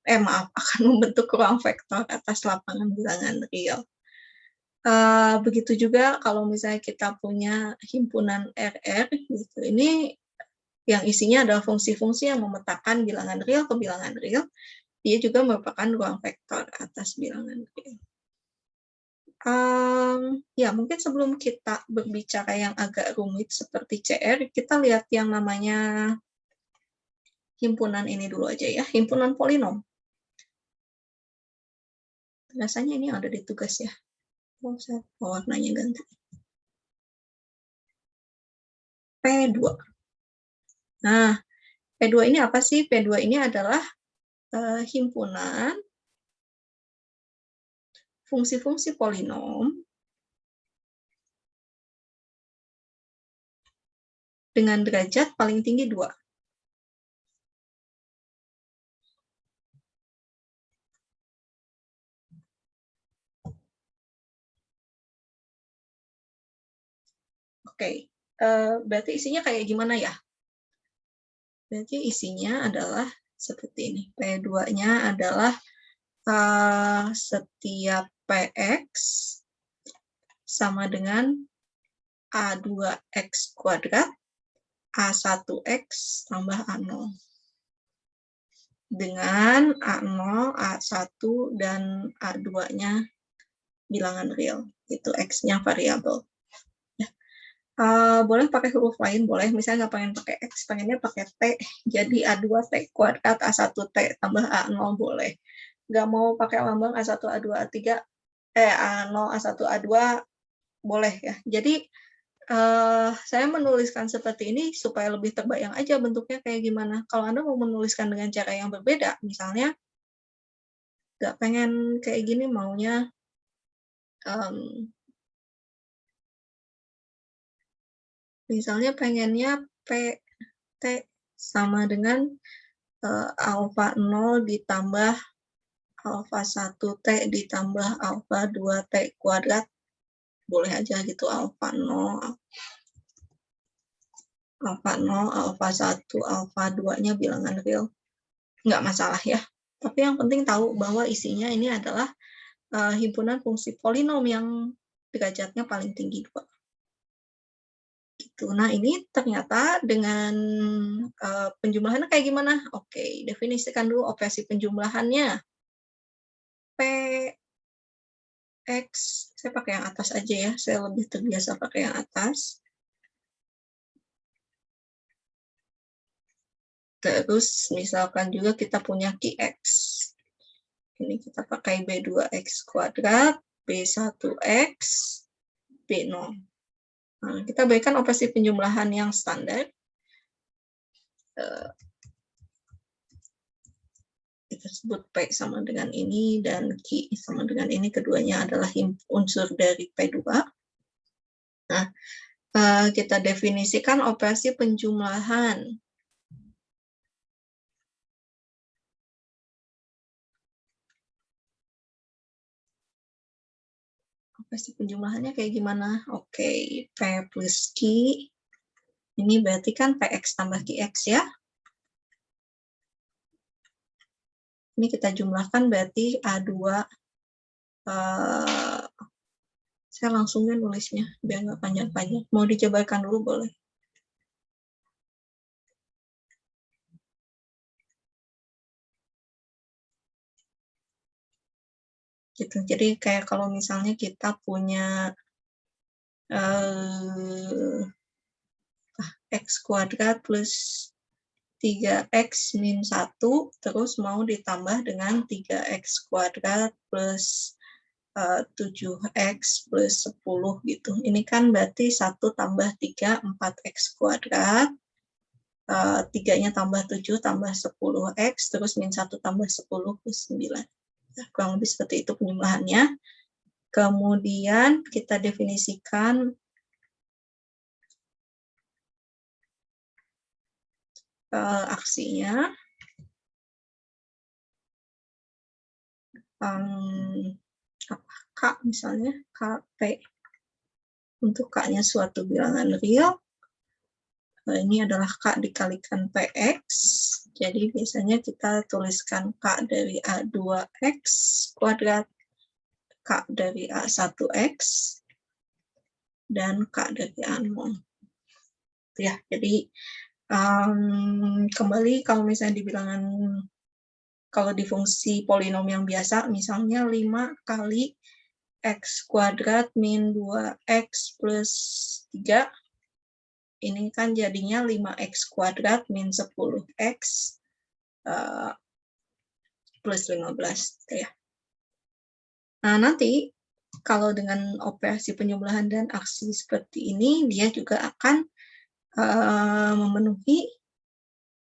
Speaker 1: membentuk ruang vektor atas lapangan bilangan real. Begitu juga kalau misalnya kita punya himpunan RR, gitu, ini yang isinya adalah fungsi-fungsi yang memetakan bilangan real ke bilangan real, dia juga merupakan ruang vektor atas bilangan real. Ya, mungkin sebelum kita berbicara yang agak rumit seperti CR, kita lihat yang namanya himpunan ini dulu aja ya, himpunan polinom. Rasanya ini ada di tugas ya. Saya warnanya ganti. P2. Nah, P2 ini apa sih? P2 ini adalah himpunan fungsi-fungsi polinom dengan derajat paling tinggi 2. Oke, berarti isinya kayak gimana ya? Berarti isinya adalah seperti ini. P2-nya adalah setiap Px sama dengan A2X kuadrat, A1X tambah A0. Dengan A0, A1, dan A2-nya bilangan real. Itu X-nya variabel. Boleh pakai huruf lain, boleh. Misalnya nggak pengen pakai X, pengennya pakai T. Jadi A2T kuadrat, A1T tambah A0 boleh. Nggak mau pakai lambang A1, A2, A3, A0, A1, A2 boleh ya. Jadi saya menuliskan seperti ini supaya lebih terbayang aja bentuknya kayak gimana. Kalau Anda mau menuliskan dengan cara yang berbeda, misalnya nggak pengen kayak gini, maunya misalnya pengennya PT sama dengan alfa 0 ditambah alfa 1T ditambah alfa 2T kuadrat. Boleh aja gitu, alfa 0, alfa 1, alfa 2-nya bilangan real. Nggak masalah ya. Tapi yang penting tahu bahwa isinya ini adalah himpunan fungsi polinom yang derajatnya paling tinggi 2. Gitu. Nah, ini ternyata dengan penjumlahannya kayak gimana? Oke, definisikan dulu operasi penjumlahannya. Px, saya pakai yang atas aja ya, saya lebih terbiasa pakai yang atas. Terus misalkan juga kita punya Qx. Ini kita pakai B2X kuadrat, B1X, B0. Nah, kita berikan operasi penjumlahan yang standar. Kita sebut P sama dengan ini dan Q sama dengan ini, keduanya adalah unsur dari P2. Nah, kita definisikan operasi penjumlahan. Operasi penjumlahannya kayak gimana? Oke, P plus Q. Ini berarti kan Px tambah Qx ya. Ini kita jumlahkan berarti A2. Saya langsungnya nulisnya, biar nggak panjang-panjang. Mau dijabarkan dulu boleh. Gitu. Jadi kayak kalau misalnya kita punya X kuadrat plus 3x min 1, terus mau ditambah dengan 3x kuadrat plus 7x plus 10 gitu. Ini kan berarti 1 tambah 3, 4x kuadrat, 3-nya tambah 7 tambah 10x, terus min 1 tambah 10 plus 9. Nah, kurang lebih seperti itu penjumlahannya. Kemudian kita definisikan aksinya. K misalnya, KP. Untuk K-nya suatu bilangan real. Ini adalah K dikalikan PX. Jadi biasanya kita tuliskan K dari A2X kuadrat, K dari A1X, dan K dari A0. Ya, jadi kembali kalau misalnya di bilangan, kalau di fungsi polinom yang biasa, misalnya 5 kali X kuadrat min 2X plus 3, ini kan jadinya 5x kuadrat min 10x plus 15. Gitu ya. Nah, nanti kalau dengan operasi penjumlahan dan aksi seperti ini, dia juga akan memenuhi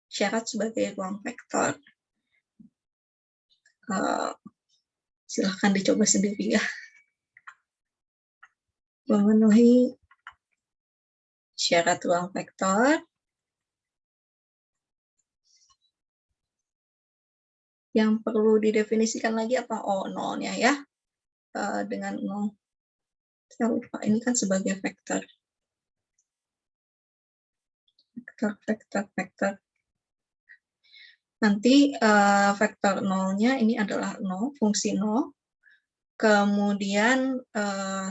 Speaker 1: syarat sebagai ruang vektor. Silahkan dicoba sendiri ya. Memenuhi syarat ruang vektor. Yang perlu didefinisikan lagi apa? Oh, nolnya ya. Dengan 0. Saya lupa, ini kan sebagai vektor. Vektor. Nanti vektor nolnya ini adalah 0, fungsi 0. Kemudian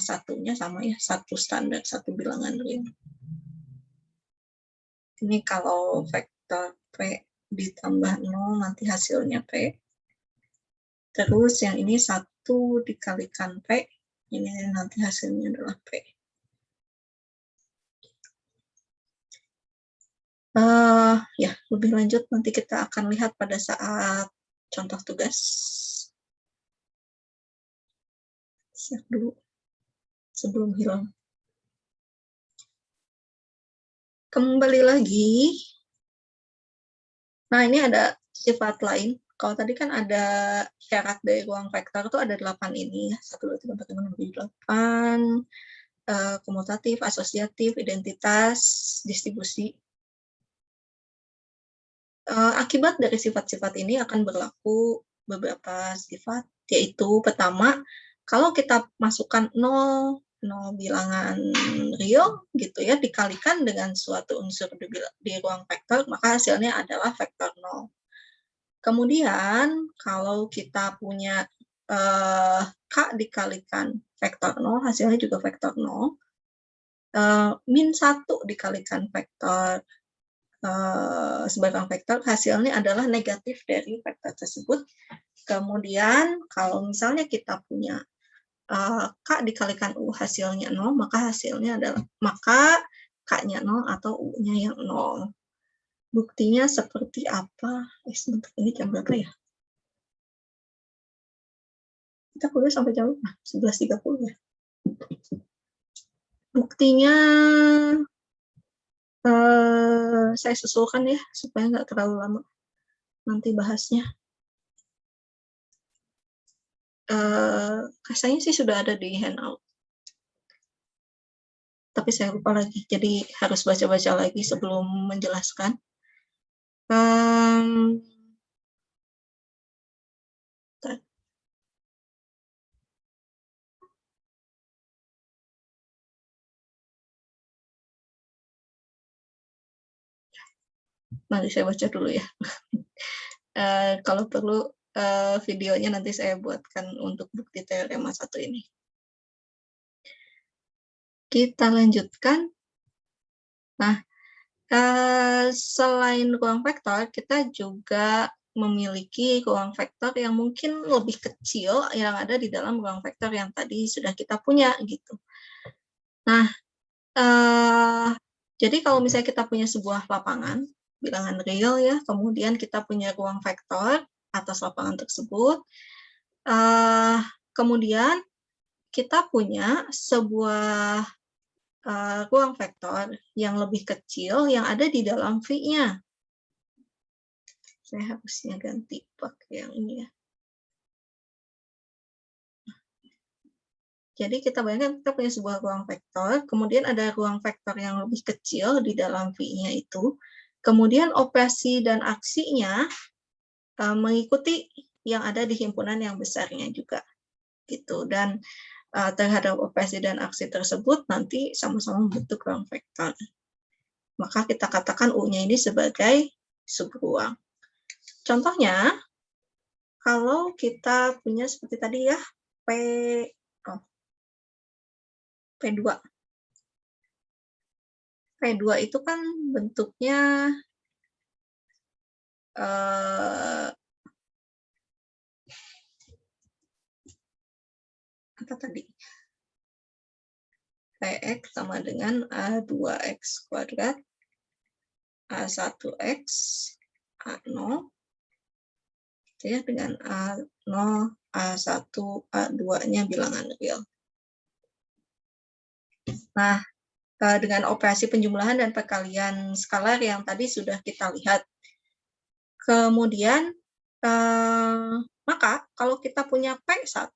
Speaker 1: satunya sama ya, satu standar, satu bilangan real. Ini kalau vektor P ditambah 0, nanti hasilnya P. Terus yang ini 1 dikalikan P, ini nanti hasilnya adalah P. Ya, lebih lanjut nanti kita akan lihat pada saat contoh tugas. Siap dulu, sebelum hilang. Kembali lagi. Nah, ini ada sifat lain. Kalau tadi kan ada syarat dari ruang vektor itu ada 8 ini ya. 1, 2, 3, 4, 5, 6, 7, 8. Komutatif, asosiatif, identitas, distribusi. Akibat dari sifat-sifat ini akan berlaku beberapa sifat, yaitu pertama, kalau kita masukkan 0 bilangan real gitu ya, dikalikan dengan suatu unsur di ruang vektor, maka hasilnya adalah vektor 0. Kemudian kalau kita punya K dikalikan vektor 0, hasilnya juga vektor 0. Min 1 dikalikan vektor sebagai vektor, hasilnya adalah negatif dari vektor tersebut. Kemudian kalau misalnya kita punya K dikalikan U hasilnya 0, maka hasilnya adalah, maka K-nya 0 atau U-nya yang 0. Buktinya seperti apa? Sebentar, ini jam berapa ya? Kita kuliah sampai jam 11.30 ya. Buktinya saya susulkan ya, supaya nggak terlalu lama nanti bahasnya. Rasanya sih sudah ada di handout. Tapi saya lupa lagi, jadi harus baca-baca lagi sebelum menjelaskan. Nanti saya baca dulu ya. Kalau perlu videonya nanti saya buatkan untuk bukti teorema 1 ini. Kita lanjutkan. Nah, selain ruang vektor, kita juga memiliki ruang vektor yang mungkin lebih kecil yang ada di dalam ruang vektor yang tadi sudah kita punya gitu. Nah, jadi kalau misalnya kita punya sebuah lapangan, bilangan real ya, kemudian kita punya ruang vektor atas lapangan tersebut, kemudian kita punya sebuah ruang vektor yang lebih kecil yang ada di dalam V-nya. Saya harusnya ganti pakai yang ini ya. Jadi kita bayangkan kita punya sebuah ruang vektor, kemudian ada ruang vektor yang lebih kecil di dalam V-nya itu, kemudian operasi dan aksinya mengikuti yang ada di himpunan yang besarnya juga. Gitu. Dan terhadap operasi dan aksi tersebut nanti sama-sama membentuk ruang vektor. Maka kita katakan U-nya ini sebagai subruang. Contohnya, kalau kita punya seperti tadi ya, P2. P2 itu kan bentuknya apa tadi? Px sama dengan A2x kuadrat, A1x, A0, ya, dengan A0, A1, A2-nya bilangan real. Nah, dengan operasi penjumlahan dan perkalian skalar yang tadi sudah kita lihat. Kemudian, maka kalau kita punya P1,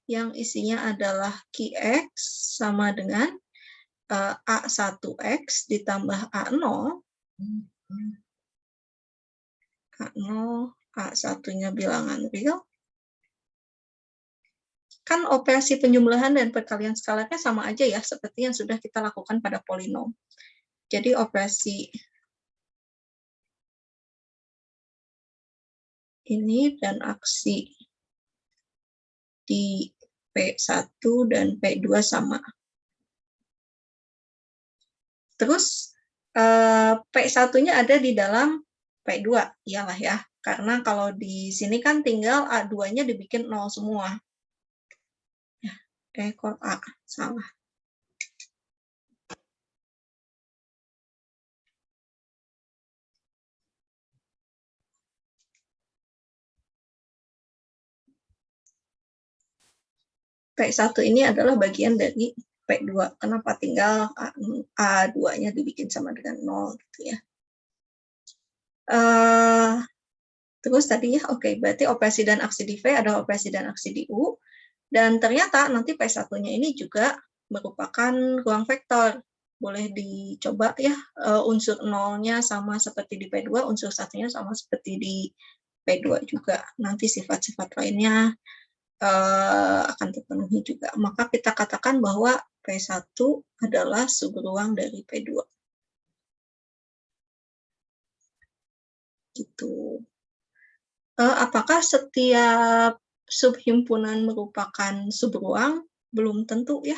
Speaker 1: yang isinya adalah Qx sama dengan A1x ditambah A0, A1-nya bilangan real, kan operasi penjumlahan dan perkalian skalarnya sama aja ya, seperti yang sudah kita lakukan pada polinom. Jadi operasi ini dan aksi di P1 dan P2 sama. Terus P1-nya ada di dalam P2, iyalah ya. Karena kalau di sini kan tinggal A2-nya dibikin 0 semua. Ya, kok A, salah. P1 ini adalah bagian dari P2. Kenapa tinggal A2-nya dibikin sama dengan 0 gitu ya. Terus tadi ya, oke, berarti operasi dan aksi di V adalah operasi dan aksi di U. Dan ternyata nanti P1-nya ini juga merupakan ruang vektor. Boleh dicoba ya, unsur 0-nya sama seperti di P2, unsur 1-nya sama seperti di P2 juga. Nanti sifat-sifat lainnya akan terpenuhi juga. Maka kita katakan bahwa P1 adalah subruang dari P2. Gitu. Apakah setiap subhimpunan merupakan subruang? Belum tentu ya.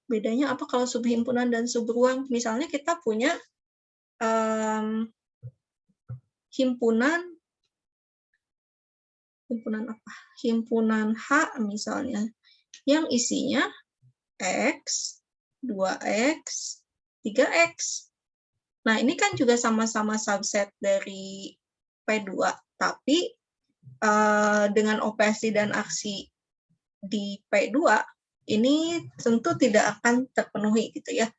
Speaker 1: Bedanya apa kalau subhimpunan dan subruang? Misalnya kita punya himpunan apa? Himpunan H misalnya, yang isinya X, 2X, 3X. Nah, ini kan juga sama-sama subset dari P2, tapi dengan operasi dan aksi di P2, ini tentu tidak akan terpenuhi gitu ya.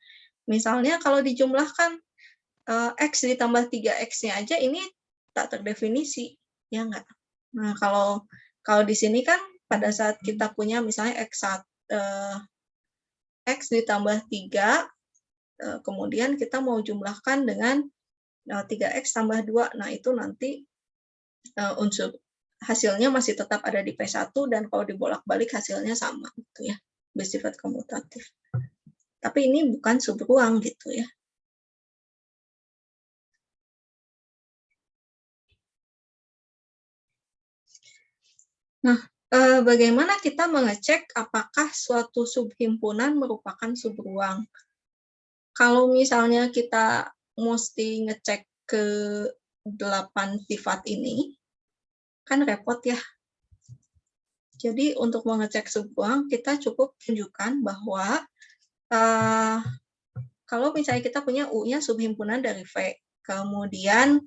Speaker 1: Misalnya kalau dijumlahkan X ditambah 3X-nya aja ini tak terdefinisi, ya enggak? Nah, kalau di sini kan pada saat kita punya misalnya X ditambah 3, kemudian kita mau jumlahkan dengan 3X tambah 2, nah itu nanti unsur hasilnya masih tetap ada di P1, dan kalau dibolak-balik hasilnya sama, gitu ya, bersifat komutatif. Tapi ini bukan subruang gitu ya. Nah, bagaimana kita mengecek apakah suatu subhimpunan merupakan subruang? Kalau misalnya kita mesti ngecek ke 8 sifat ini, kan repot ya. Jadi untuk mengecek subruang, kita cukup tunjukkan bahwa kalau misalnya kita punya U-nya subhimpunan dari V, kemudian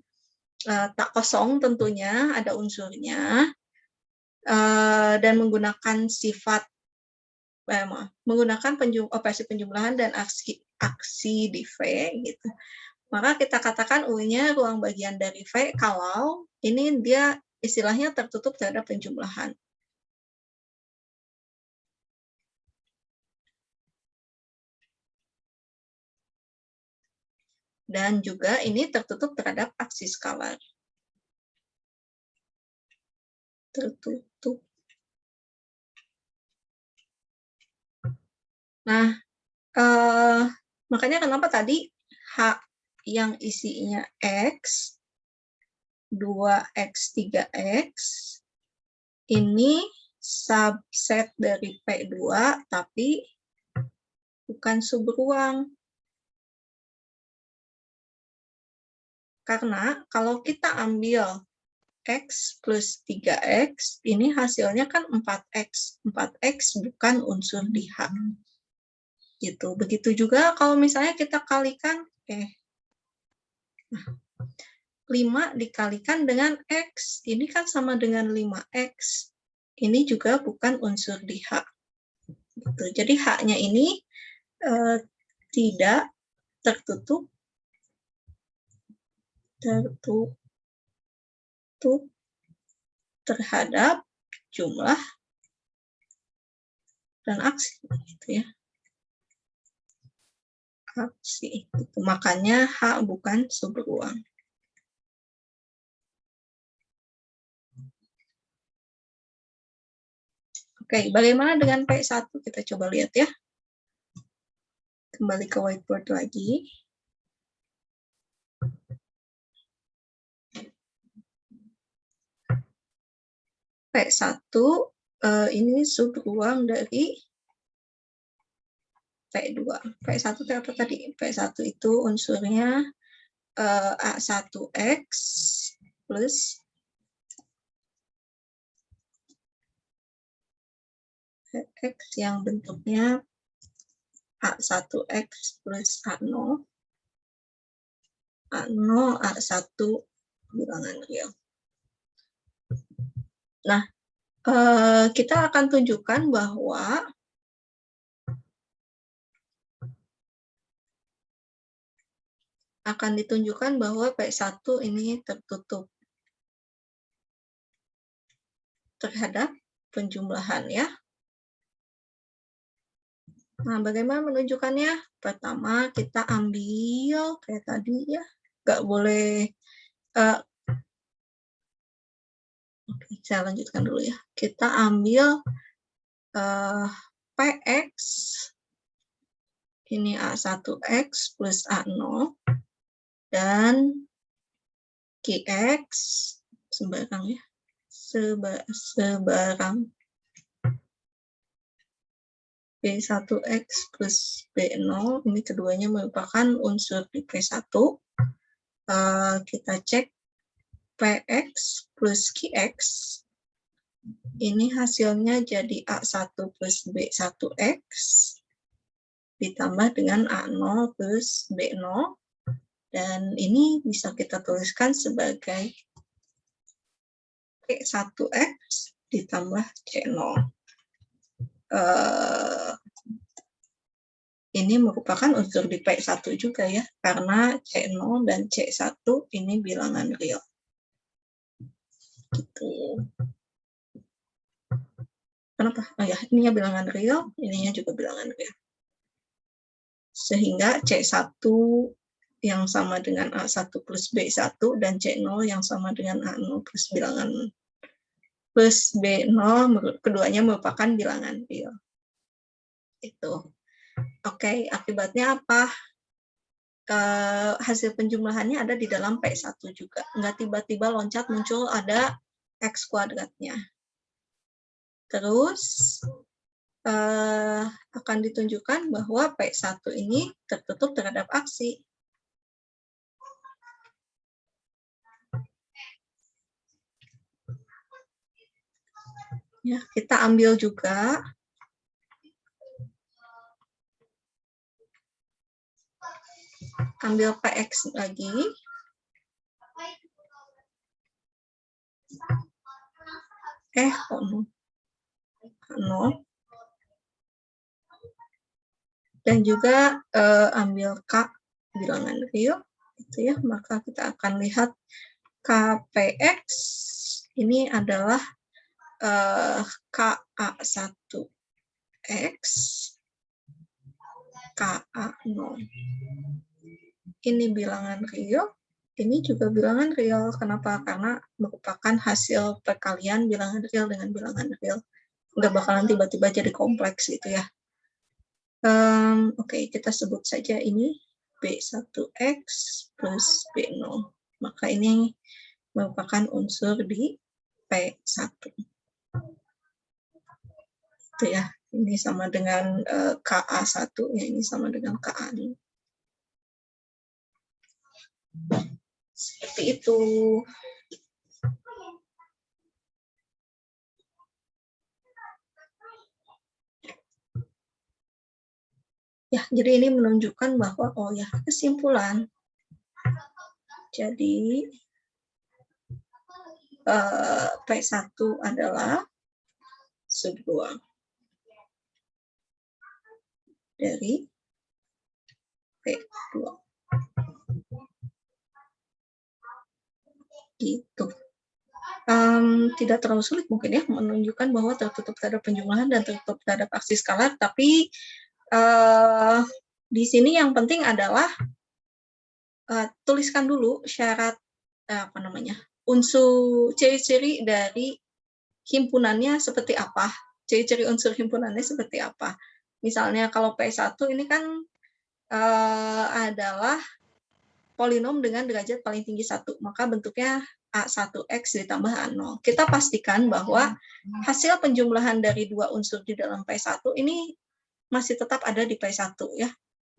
Speaker 1: tak kosong tentunya ada unsurnya, dan menggunakan sifat menggunakan operasi penjumlahan dan aksi di V gitu. Maka kita katakan U-nya ruang bagian dari V kalau ini dia istilahnya tertutup terhadap penjumlahan. Dan juga ini tertutup terhadap aksi skalar. Tertutup. Nah, makanya kenapa tadi H yang isinya X, 2X, 3X, ini subset dari P2, tapi bukan subruang. Karena kalau kita ambil X plus 3X, ini hasilnya kan 4X. 4X bukan unsur di H. Gitu. Begitu juga kalau misalnya kita kalikan, 5 dikalikan dengan X, ini kan sama dengan 5X. Ini juga bukan unsur di H. Gitu. Jadi H-nya ini tidak tertutup terhadap jumlah dan aksi, gitu ya. Aksi, gitu. Makanya H bukan subruang. Oke, bagaimana dengan P1? Kita coba lihat ya. Kembali ke whiteboard lagi. P1 ini subruang dari P2. P1 itu apa tadi? P1 itu unsurnya A1X plus X yang bentuknya A1X plus A0. A0, A1 bilangan real. Nah, kita akan tunjukkan bahwa P1 ini tertutup terhadap penjumlahan ya. Nah, bagaimana menunjukkannya? Pertama, kita ambil kayak tadi ya, nggak boleh. Oke, saya lanjutkan dulu ya. Kita ambil PX, ini A1X plus A0, dan QX, sembarang ya, sebarang B1X plus B0, ini keduanya merupakan unsur di P1. Kita cek PX plus QX, ini hasilnya jadi A1 plus B1X, ditambah dengan A0 plus B0, dan ini bisa kita tuliskan sebagai P1X ditambah C0. Ini merupakan unsur di P1 juga ya, karena C0 dan C1 ini bilangan real. Gitu. Kenapa? Oh ya, ininya bilangan real, ininya juga bilangan real. Sehingga C1 yang sama dengan A1 plus B1 dan C0 yang sama dengan A0 plus bilangan plus B0, keduanya merupakan bilangan real. Itu. Oke, akibatnya apa? Hasil penjumlahannya ada di dalam P1 juga. Nggak tiba-tiba loncat muncul ada X kuadratnya. Terus akan ditunjukkan bahwa P1 ini tertutup terhadap aksi. Ya, kita ambil juga PX lagi. Kok 0. Dan juga ambil K bilangan real, gitu ya. Maka kita akan lihat KPX ini adalah KA1X, KA0. Ini bilangan real, ini juga bilangan real. Kenapa? Karena merupakan hasil perkalian bilangan real dengan bilangan real. Nggak bakalan tiba-tiba jadi kompleks gitu ya. Oke, kita sebut saja ini B1X plus B0. Maka ini merupakan unsur di P1. Itu ya, ini sama dengan KA1, ya ini sama dengan KA0. Seperti itu. Ya, jadi ini menunjukkan bahwa, oh ya, kesimpulan. Jadi, P1 adalah sub 2 dari P2. Gitu. Tidak terlalu sulit mungkin ya menunjukkan bahwa tertutup terhadap penjumlahan dan tertutup terhadap aksi skalar, tapi di sini yang penting adalah tuliskan dulu syarat unsur ciri-ciri dari himpunannya seperti apa, ciri-ciri unsur himpunannya seperti apa. Misalnya kalau P1 ini kan adalah polinom dengan derajat paling tinggi 1, maka bentuknya A1X ditambah A0. Kita pastikan bahwa hasil penjumlahan dari dua unsur di dalam P1 ini masih tetap ada di P1 ya.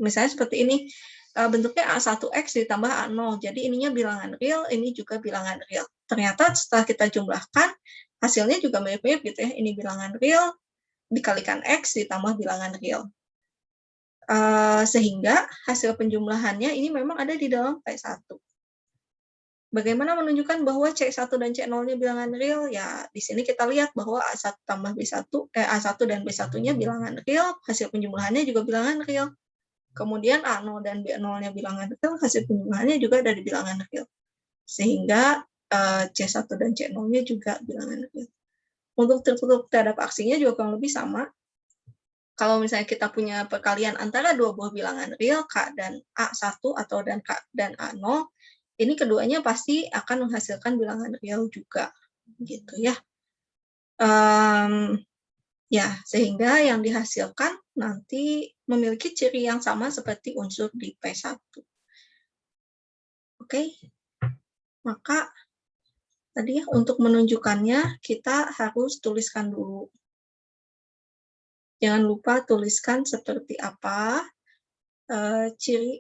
Speaker 1: Misalnya seperti ini, bentuknya A1X ditambah A0, jadi ininya bilangan real, ini juga bilangan real. Ternyata setelah kita jumlahkan, hasilnya juga mirip-mirip gitu ya, ini bilangan real, dikalikan X ditambah bilangan real. Sehingga hasil penjumlahannya ini memang ada di dalam P1. Bagaimana menunjukkan bahwa C1 dan C0-nya bilangan real? Ya, di sini kita lihat bahwa A1 tambah B1, A1 dan B1-nya bilangan real, hasil penjumlahannya juga bilangan real. Kemudian A0 dan B0-nya bilangan real, hasil penjumlahannya juga ada di bilangan real. Sehingga C1 dan C0-nya juga bilangan real. Untuk tertutup terhadap aksinya juga kurang lebih sama. Kalau misalnya kita punya perkalian antara dua buah bilangan real, K dan A1 atau dan K dan A0, ini keduanya pasti akan menghasilkan bilangan real juga, gitu ya. Ya, sehingga yang dihasilkan nanti memiliki ciri yang sama seperti unsur di P1. Oke, maka tadi ya, untuk menunjukkannya kita harus tuliskan dulu. Jangan lupa tuliskan seperti apa ciri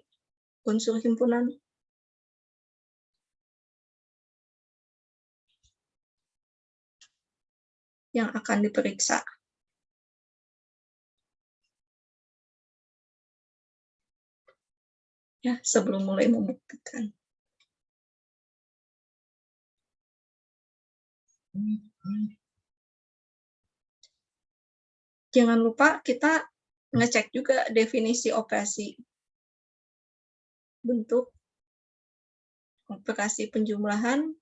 Speaker 1: unsur himpunan. Yang akan diperiksa. Ya, sebelum mulai membuktikan. Jangan lupa kita ngecek juga definisi operasi bentuk operasi penjumlahan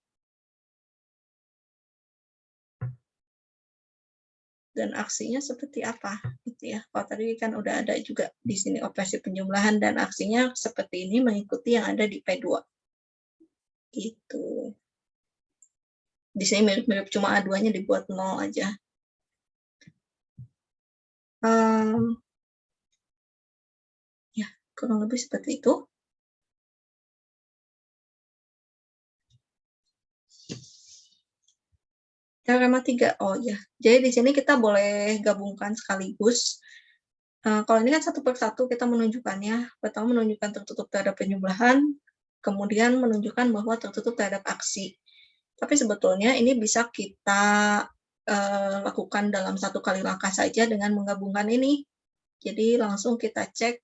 Speaker 1: dan aksinya seperti apa gitu ya. Kalau tadi kan udah ada juga di sini operasi penjumlahan dan aksinya seperti ini mengikuti yang ada di P2. Gitu. Di sini mirip-mirip, cuma A2-nya dibuat 0 aja. Ya, kurang lebih seperti itu. Teorema 3, oh ya. Jadi di sini kita boleh gabungkan sekaligus. Kalau ini kan satu per satu kita menunjukkannya. Pertama menunjukkan tertutup terhadap penjumlahan, kemudian menunjukkan bahwa tertutup terhadap aksi. Tapi sebetulnya ini bisa kita lakukan dalam satu kali langkah saja dengan menggabungkan ini. Jadi langsung kita cek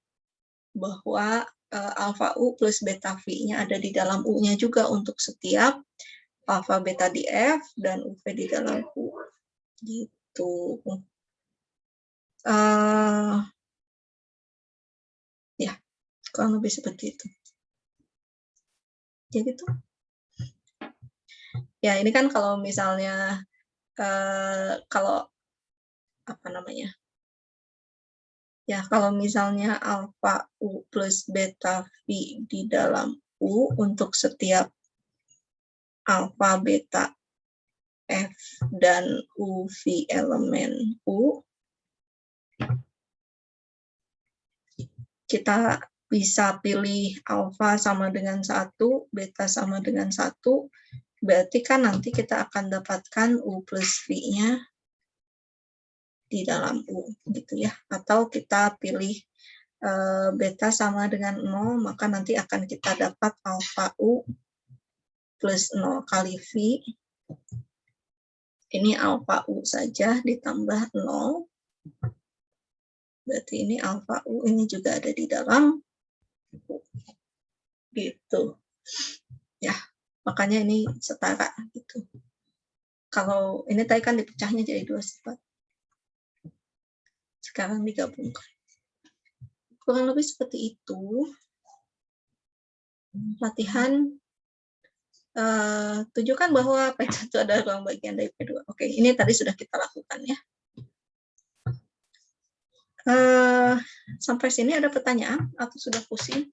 Speaker 1: bahwa alfa U plus beta V-nya ada di dalam U-nya juga untuk setiap alfa beta di F dan UV di dalam U. Gitu. Ya, kurang lebih seperti itu. Ya gitu. Ya, ini kan kalau misalnya kalau apa namanya? Ya, kalau misalnya alfa U plus beta V di dalam U untuk setiap alfa beta F dan UV elemen U, kita bisa pilih alfa sama dengan 1, beta sama dengan 1, berarti kan nanti kita akan dapatkan U plus V-nya di dalam U, gitu ya. Atau kita pilih beta sama dengan 0, maka nanti akan kita dapat alfa U plus 0 kali V. Ini alfa U saja ditambah 0. Berarti ini alfa U, ini juga ada di dalam U. Gitu. Ya, makanya ini setara gitu. Kalau ini tadi kan dipecahnya jadi 2 sifat. Sekarang digabungkan. Kurang lebih seperti itu. Latihan tunjukkan bahwa P1 adalah ruang bagian dari P2. Oke, ini tadi sudah kita lakukan ya. Sampai sini ada pertanyaan atau sudah pusing?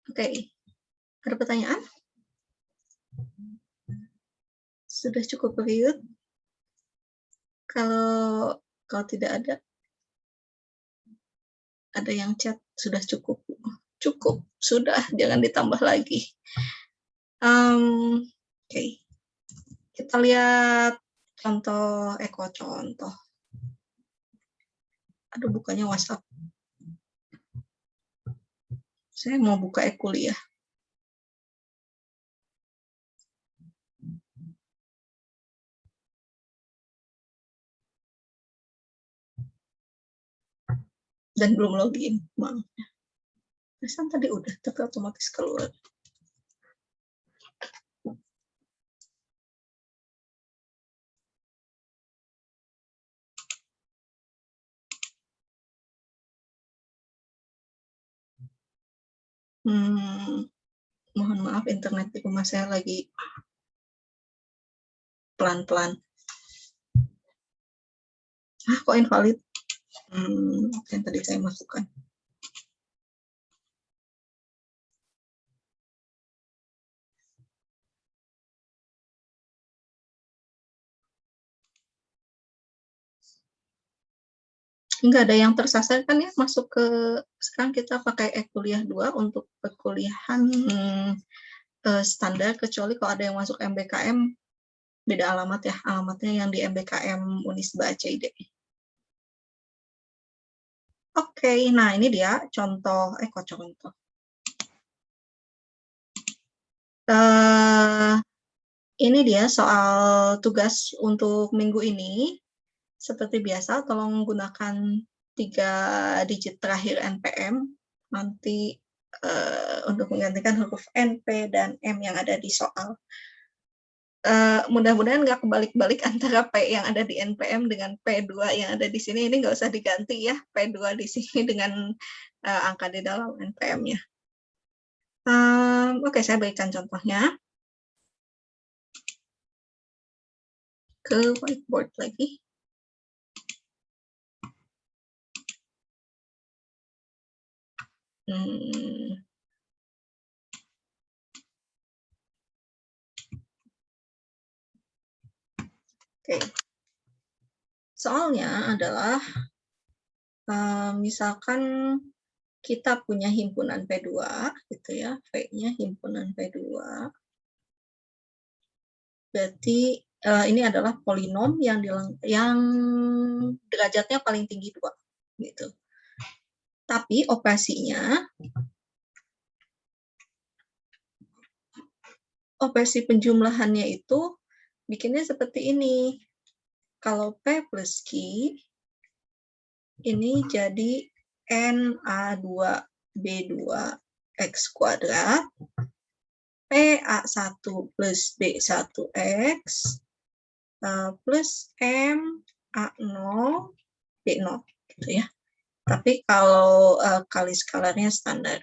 Speaker 1: Oke, ada pertanyaan? Sudah cukup period? Kalau tidak ada yang chat sudah cukup. Cukup, sudah, jangan ditambah lagi. Oke. Kita lihat contoh, contoh. Aduh, bukannya WhatsApp. Saya mau buka kuliah. Dan belum login, maaf. Pesan tadi udah, tapi otomatis keluar. Mohon maaf, internet di rumah saya lagi pelan-pelan. Kok invalid? Yang tadi saya masukkan. Nggak ada yang tersasar kan ya, masuk ke, sekarang kita pakai kuliah 2 untuk perkuliahan standar, kecuali kalau ada yang masuk MBKM, beda alamat ya, alamatnya yang di MBKM Unisba CID. Oke, nah ini dia contoh, contoh. Ini dia soal tugas untuk minggu ini. Seperti biasa, tolong gunakan 3 digit terakhir NPM nanti untuk menggantikan huruf NP dan M yang ada di soal. Mudah-mudahan nggak kebalik-balik antara P yang ada di NPM dengan P2 yang ada di sini. Ini nggak usah diganti ya, P2 di sini dengan angka di dalam NPM-nya. Oke, saya berikan contohnya. Ke whiteboard lagi. Oke. Soalnya adalah misalkan kita punya himpunan P2 gitu ya, V-nya himpunan P2. Berarti ini adalah polinom yang derajatnya paling tinggi 2 gitu. Tapi operasi penjumlahannya itu bikinnya seperti ini. Kalau P plus Q ini jadi NA2B2 X kuadrat PA1 plus B1X plus M A0 B0 gitu ya. Tapi kalau kali skalarnya standar.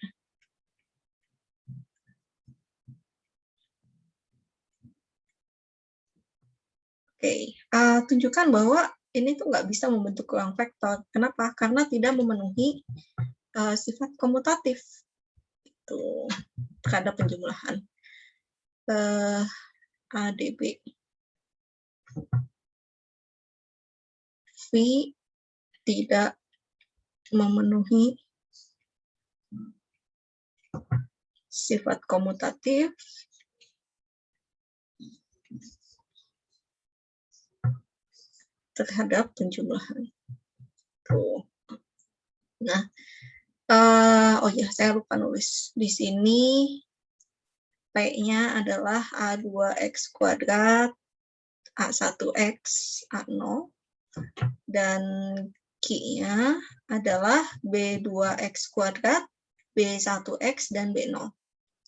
Speaker 1: Oke, tunjukkan bahwa ini tuh nggak bisa membentuk ruang vektor. Kenapa? Karena tidak memenuhi sifat komutatif itu terhadap penjumlahan. ADB V tidak memenuhi sifat komutatif terhadap penjumlahan. Tuh. Nah, oh ya, saya lupa nulis di sini. P-nya adalah A2X kuadrat, A1X, A0, dan Q-nya adalah B2X kuadrat, B1X, dan B0.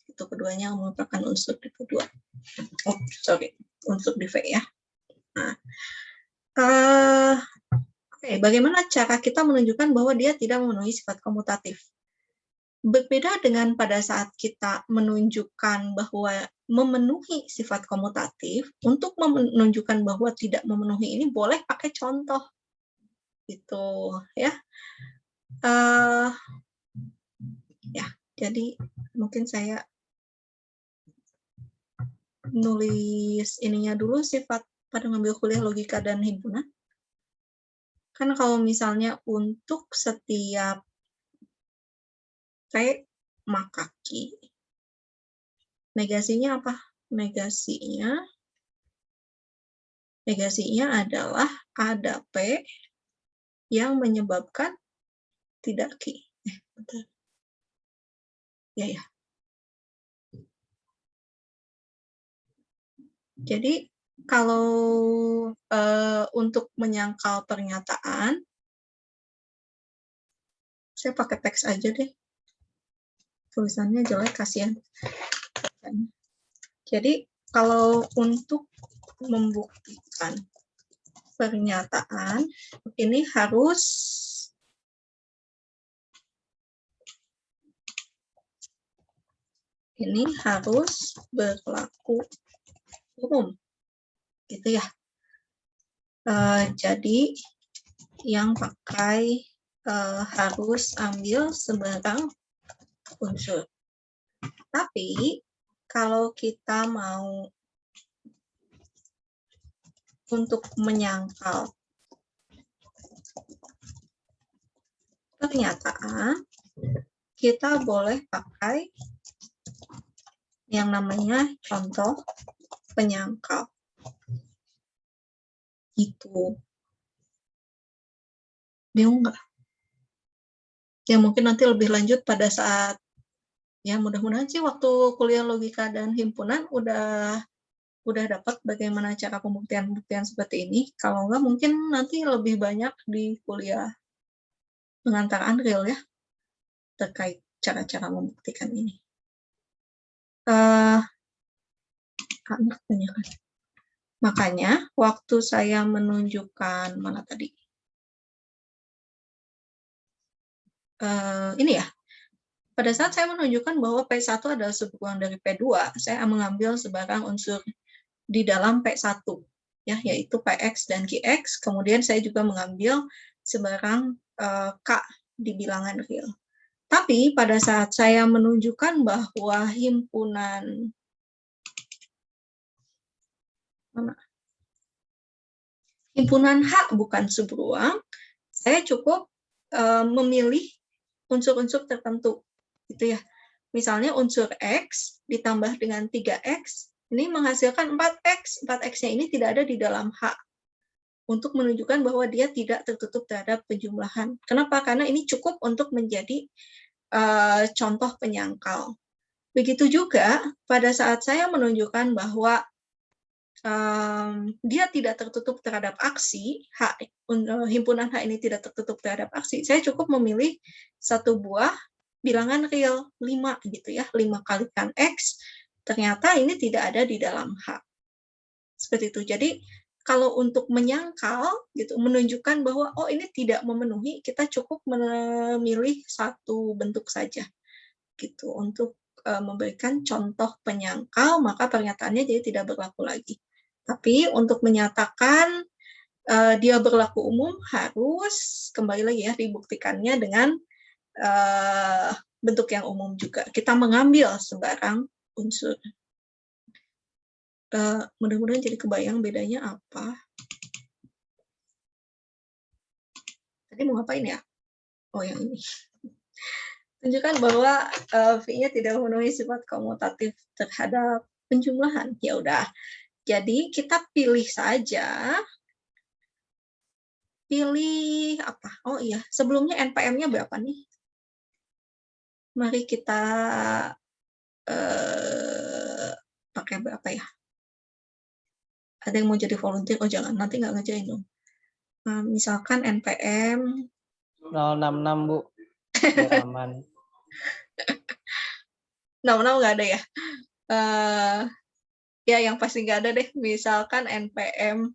Speaker 1: Itu keduanya merupakan unsur di V2. Oh, sorry, unsur di V ya. Nah, Oke, bagaimana cara kita menunjukkan bahwa dia tidak memenuhi sifat komutatif? Berbeda dengan pada saat kita menunjukkan bahwa memenuhi sifat komutatif, untuk menunjukkan bahwa tidak memenuhi ini boleh pakai contoh. Gitu ya. Ya, jadi mungkin saya nulis ininya dulu sifat pada ngambil kuliah logika dan himpunan. Kan kalau misalnya untuk setiap P maka Q, negasinya apa? Negasinya adalah ada P yang menyebabkan tidak Q. Bentar. Ya. Jadi kalau untuk menyangkal pernyataan, saya pakai teks aja deh. Tulisannya jelek, kasihan. Jadi kalau untuk membuktikan pernyataan, ini harus berlaku umum, gitu ya. Jadi yang pakai harus ambil sembarang unsur. Tapi kalau kita mau untuk menyangkal pernyataan, kita boleh pakai yang namanya contoh penyangkal. Gitu. Bingung nggak? Ya mungkin nanti lebih lanjut pada saat, ya mudah-mudahan sih waktu kuliah logika dan himpunan udah dapat bagaimana cara pembuktian seperti ini. Kalau nggak mungkin nanti lebih banyak di kuliah pengantaraan real ya, terkait cara-cara membuktikan ini. Makanya waktu saya menunjukkan mana tadi? Ini ya. Pada saat saya menunjukkan bahwa P1 adalah subkurang dari P2, saya mengambil sebarang unsur di dalam P1, ya, yaitu Px dan Qx. Kemudian saya juga mengambil sebarang K di bilangan real. Tapi pada saat saya menunjukkan bahwa himpunan H bukan subruang, saya cukup memilih unsur-unsur tertentu, gitu ya. Misalnya unsur X ditambah dengan 3X Ini menghasilkan 4X. 4X-nya ini tidak ada di dalam H. Untuk menunjukkan bahwa dia tidak tertutup terhadap penjumlahan. Kenapa? Karena ini cukup untuk menjadi contoh penyangkal. Begitu juga pada saat saya menunjukkan bahwa dia tidak tertutup terhadap aksi, himpunan H ini tidak tertutup terhadap aksi, saya cukup memilih satu buah bilangan real 5 gitu ya, 5 kalikan X, ternyata ini tidak ada di dalam H. Seperti itu. Jadi kalau untuk menyangkal gitu, menunjukkan bahwa oh ini tidak memenuhi, kita cukup memilih satu bentuk saja gitu untuk memberikan contoh penyangkal, maka pernyataannya jadi tidak berlaku lagi. Tapi untuk menyatakan dia berlaku umum harus kembali lagi ya dibuktikannya dengan bentuk yang umum juga. Kita mengambil sembarang unsur. Mudah-mudahan jadi kebayang bedanya apa. Tadi mau ngapain ya? Oh, yang ini. Tunjukkan bahwa V-nya tidak memenuhi sifat komutatif terhadap penjumlahan. Ya udah. Jadi kita pilih saja. Pilih apa? Oh iya, sebelumnya NPM-nya berapa nih? Mari kita pakai berapa ya? Ada yang mau jadi volunteer? Oh jangan, nanti nggak ngerjain dong. Misalkan NPM
Speaker 4: 066 Bu, biar aman.
Speaker 1: 66 nggak ada ya? Ya yang pasti nggak ada deh. Misalkan NPM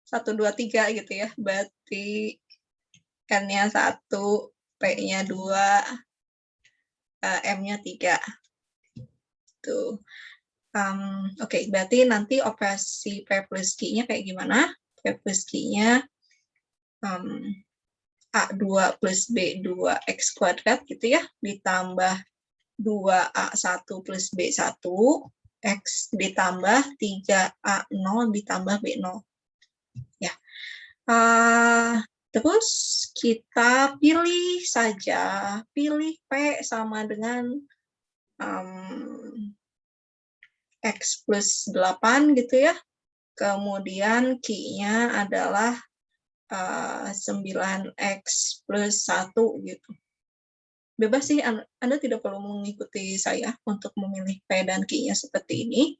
Speaker 1: 123 gitu ya. Berarti N-nya 1, P-nya 2, M-nya 3. Tuh. Oke, berarti nanti operasi P plus Q-nya kayak gimana? P plus Q-nya A2 plus B2 X kuadrat gitu ya, ditambah 2A1 plus B1 X ditambah 3A0 ditambah B0. Ya. Terus kita pilih saja, pilih P sama dengan X plus 8 gitu ya. Kemudian Q-nya adalah 9X plus 1 gitu. Bebas sih, Anda tidak perlu mengikuti saya untuk memilih P dan Q-nya seperti ini.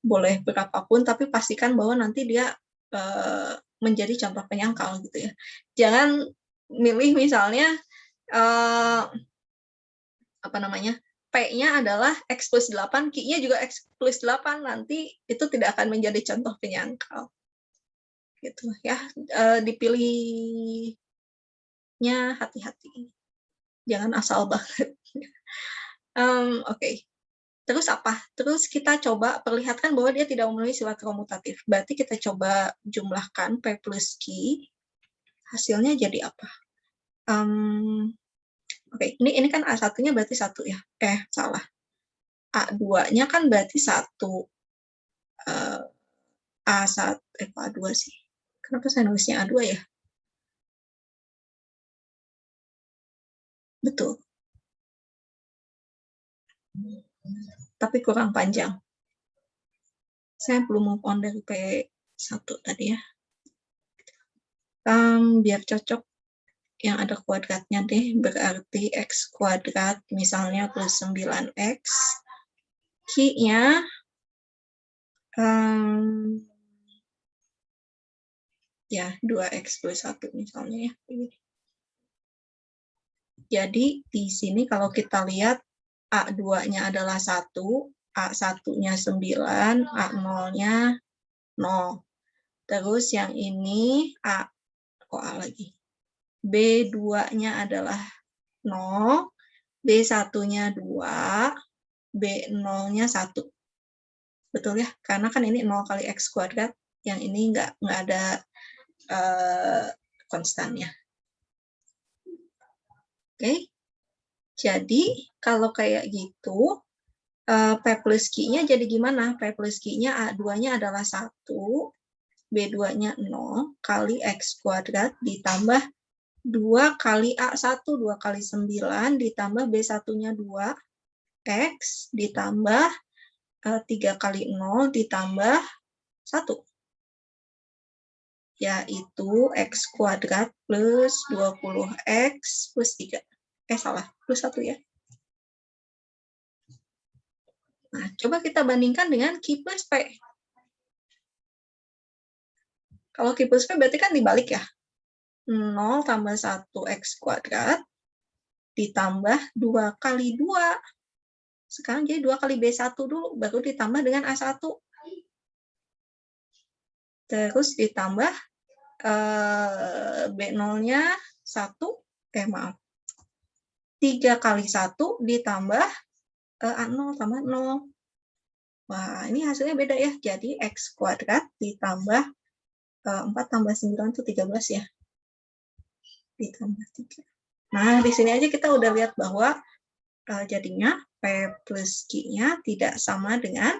Speaker 1: Boleh berapapun, tapi pastikan bahwa nanti dia menjadi contoh penyangkal gitu ya. Jangan milih misalnya P-nya adalah X plus 8, Q-nya juga X plus 8, nanti itu tidak akan menjadi contoh penyangkal. Gitu ya, dipilihnya hati-hati. Jangan asal banget. Oke. Terus apa? Terus kita coba perlihatkan bahwa dia tidak memenuhi sifat komutatif. Berarti kita coba jumlahkan P plus Q. Hasilnya jadi apa? Oke, ini kan A1-nya berarti 1 ya. Salah. A2-nya kan berarti 1. A1, A2 sih. Kenapa saya nulisnya A2 ya? Betul. Tapi kurang panjang. Saya belum move on dari P1 tadi ya. Biar cocok yang ada kuadratnya deh, berarti X kuadrat misalnya plus 9X. Q-nya ya 2X plus 1 misalnya ya. Jadi di sini kalau kita lihat A2-nya adalah 1, A1-nya 9, A0-nya 0. Terus yang ini A lagi. B2-nya adalah 0, B1-nya 2, B0-nya 1. Betul ya? Karena kan ini 0 kali X kuadrat, yang ini nggak ada konstannya. Oke. Jadi kalau kayak gitu, P plus Q-nya jadi gimana? P plus Q-nya A2-nya adalah 1, B2-nya 0 kali X kuadrat ditambah 2 kali A1, 2 kali 9 ditambah B1-nya 2, X ditambah 3 kali 0 ditambah 1. Yaitu X kuadrat plus 20X plus 3. Salah, plus 1 ya. Nah, coba kita bandingkan dengan Q plus P. Kalau Q plus P berarti kan dibalik ya. 0 tambah 1X kuadrat ditambah 2 kali 2. Sekarang jadi 2 kali B1 dulu, baru ditambah dengan A1. Terus ditambah B0-nya 1, maaf. 3 kali 1 ditambah A0 tambah 0. Wah, ini hasilnya beda ya. Jadi X kuadrat ditambah 4 tambah 9 itu 13 ya. Ditambah 3. Nah, di sini aja kita udah lihat bahwa jadinya P plus Q-nya tidak sama dengan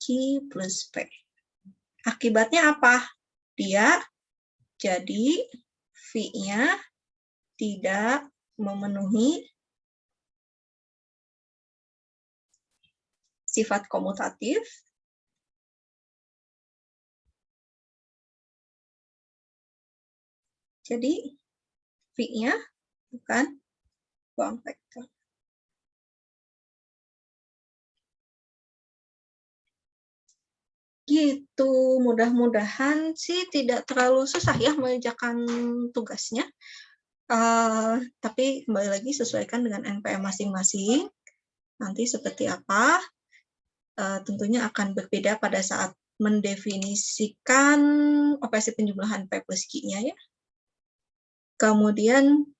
Speaker 1: Q plus P. Akibatnya apa? Dia jadi V-nya tidak memenuhi sifat komutatif. Jadi V-nya bukan Bound vector. Gitu, mudah-mudahan sih tidak terlalu susah ya mengerjakan tugasnya. Tapi kembali lagi sesuaikan dengan NPM masing-masing. Nanti seperti apa, tentunya akan berbeda pada saat mendefinisikan operasi penjumlahan P plus Q-nya ya. Kemudian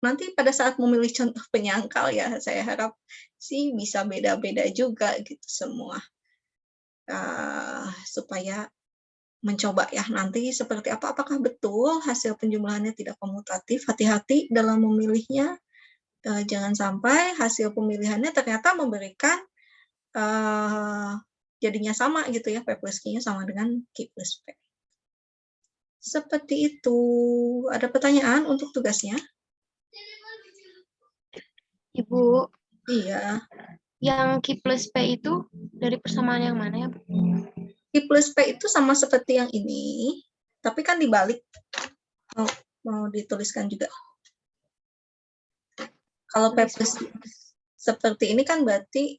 Speaker 1: nanti pada saat memilih contoh penyangkal ya, saya harap sih bisa beda-beda juga gitu semua. Supaya mencoba ya nanti seperti apa, apakah betul hasil penjumlahannya tidak komutatif. Hati-hati dalam memilihnya, jangan sampai hasil pemilihannya ternyata memberikan jadinya sama gitu ya, P plus Q-nya sama dengan Q plus P. Seperti itu. Ada pertanyaan untuk tugasnya?
Speaker 5: Ibu,
Speaker 1: Iya.
Speaker 5: yang Q plus P itu dari persamaan yang mana ya, Bu?
Speaker 1: Q plus P itu sama seperti yang ini, tapi kan dibalik. Mau dituliskan juga. Kalau P plus seperti ini kan berarti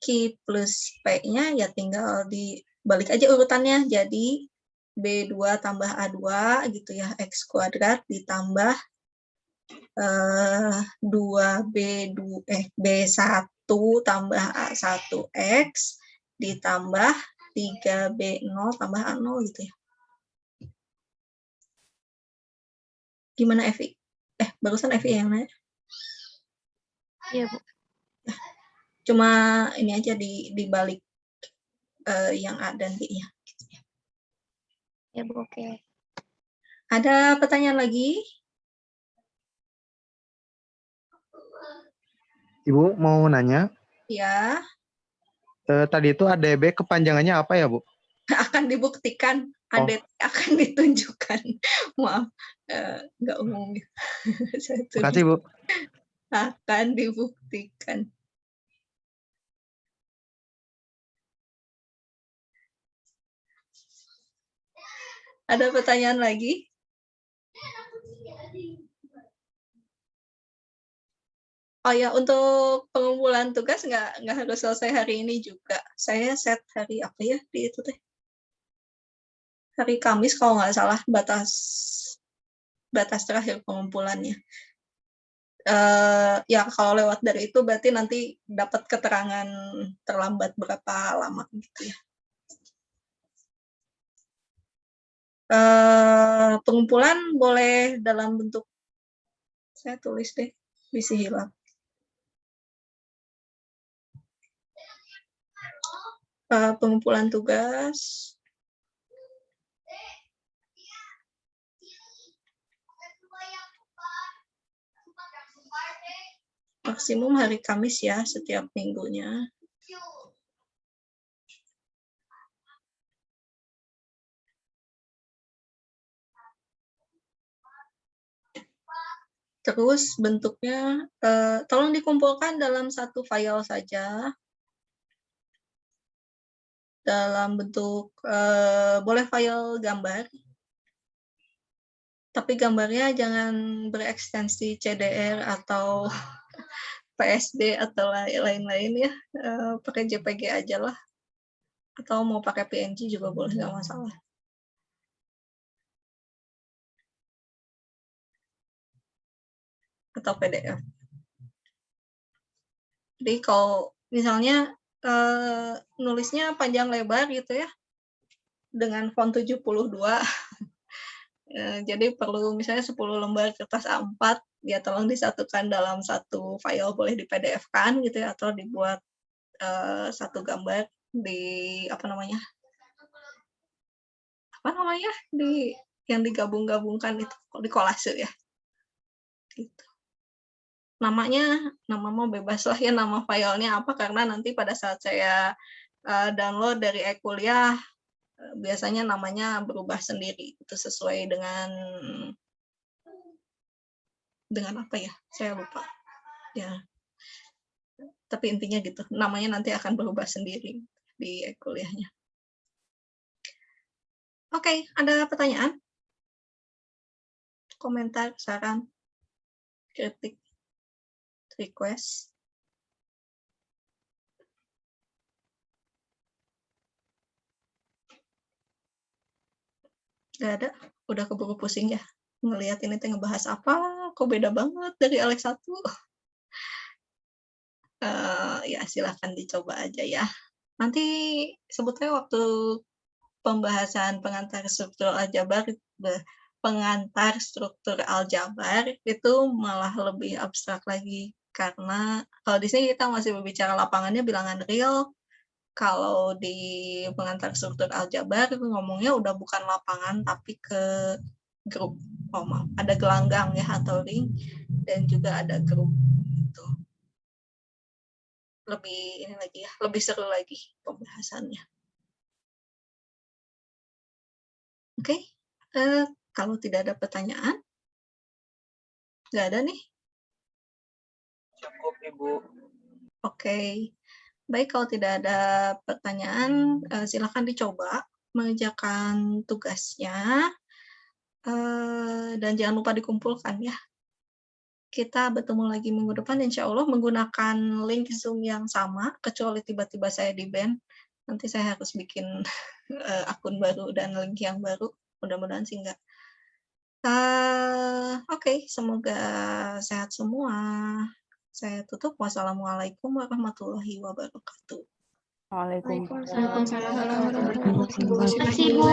Speaker 1: Q plus P-nya ya tinggal dibalik aja urutannya. Jadi B2 tambah A2 gitu ya, X kuadrat ditambah B1 tambah A1X ditambah 3B0 tambah A0 gitu ya. Gimana Evi? Barusan Evi yang nanya.
Speaker 5: Iya, Bu.
Speaker 1: Cuma ini aja dibalik yang A dan B-nya. Gitu ya.
Speaker 5: Ya, Bu, oke.
Speaker 1: Ada pertanyaan lagi?
Speaker 6: Ibu mau nanya,
Speaker 1: Ya,
Speaker 6: tadi itu ADB kepanjangannya apa ya, Bu?
Speaker 1: akan dibuktikan. ADT akan ditunjukkan. Maaf, nggak umum. Saya
Speaker 6: Terima kasih, Bu.
Speaker 1: akan dibuktikan. Ada pertanyaan lagi? Oh ya, untuk pengumpulan tugas nggak harus selesai hari ini juga. Saya set hari apa ya di itu teh? Hari Kamis kalau nggak salah batas terakhir pengumpulannya. Ya kalau lewat dari itu berarti nanti dapat keterangan terlambat berapa lama gitu ya. Pengumpulan boleh dalam bentuk, saya tulis deh, misi hilap. Pengumpulan tugas maksimum hari Kamis ya, setiap minggunya. Terus bentuknya tolong dikumpulkan dalam satu file saja. dalam bentuk boleh file gambar, tapi gambarnya jangan berekstensi CDR atau PSD atau lain-lain ya, pakai JPG aja lah, atau mau pakai PNG juga boleh, nggak masalah. Atau PDF. Jadi kalau misalnya nulisnya panjang lebar gitu ya, dengan font 72, jadi perlu misalnya 10 lembar kertas A4, ya tolong disatukan dalam satu file, boleh di PDF-kan gitu ya, atau dibuat satu gambar di apa namanya di yang digabung-gabungkan itu, di kolase ya. Gitu. Nama mau bebas lah ya, nama filenya apa, karena nanti pada saat saya download dari e-kuliah biasanya namanya berubah sendiri, itu sesuai dengan apa ya, saya lupa ya, tapi intinya gitu, namanya nanti akan berubah sendiri di e-kuliahnya. Oke, ada pertanyaan, komentar, saran, kritik, request? Gak ada, udah keburu pusing ya ngelihat ini teh ngebahas apa, kok beda banget dari Alex 1. Ya silahkan dicoba aja ya. Nanti sebetulnya waktu pembahasan pengantar struktur aljabar itu malah lebih abstrak lagi, karena kalau di sini kita masih berbicara lapangannya bilangan real. Kalau di pengantar struktur aljabar ngomongnya udah bukan lapangan tapi ke grup. Maaf, ada gelanggang ya atau ring, dan juga ada grup. Gitu. Lebih ini lagi ya, lebih seru lagi pembahasannya. Oke, kalau tidak ada pertanyaan, nggak ada nih.
Speaker 2: Cukup, Ibu.
Speaker 1: Oke. Baik, kalau tidak ada pertanyaan, silakan dicoba mengerjakan tugasnya, dan jangan lupa dikumpulkan ya. Kita bertemu lagi minggu depan insya Allah menggunakan link Zoom yang sama, kecuali tiba-tiba saya di-ban. Nanti saya harus bikin akun baru dan link yang baru. Mudah-mudahan sih enggak. Oke, semoga sehat semua. Saya tutup. Wassalamualaikum warahmatullahi wabarakatuh.
Speaker 3: Waalaikumsalam.
Speaker 5: Waalaikumsalam warahmatullahi
Speaker 1: Terima
Speaker 5: wabarakatuh.
Speaker 1: kasih, Bu.
Speaker 5: Terima kasih, Bu.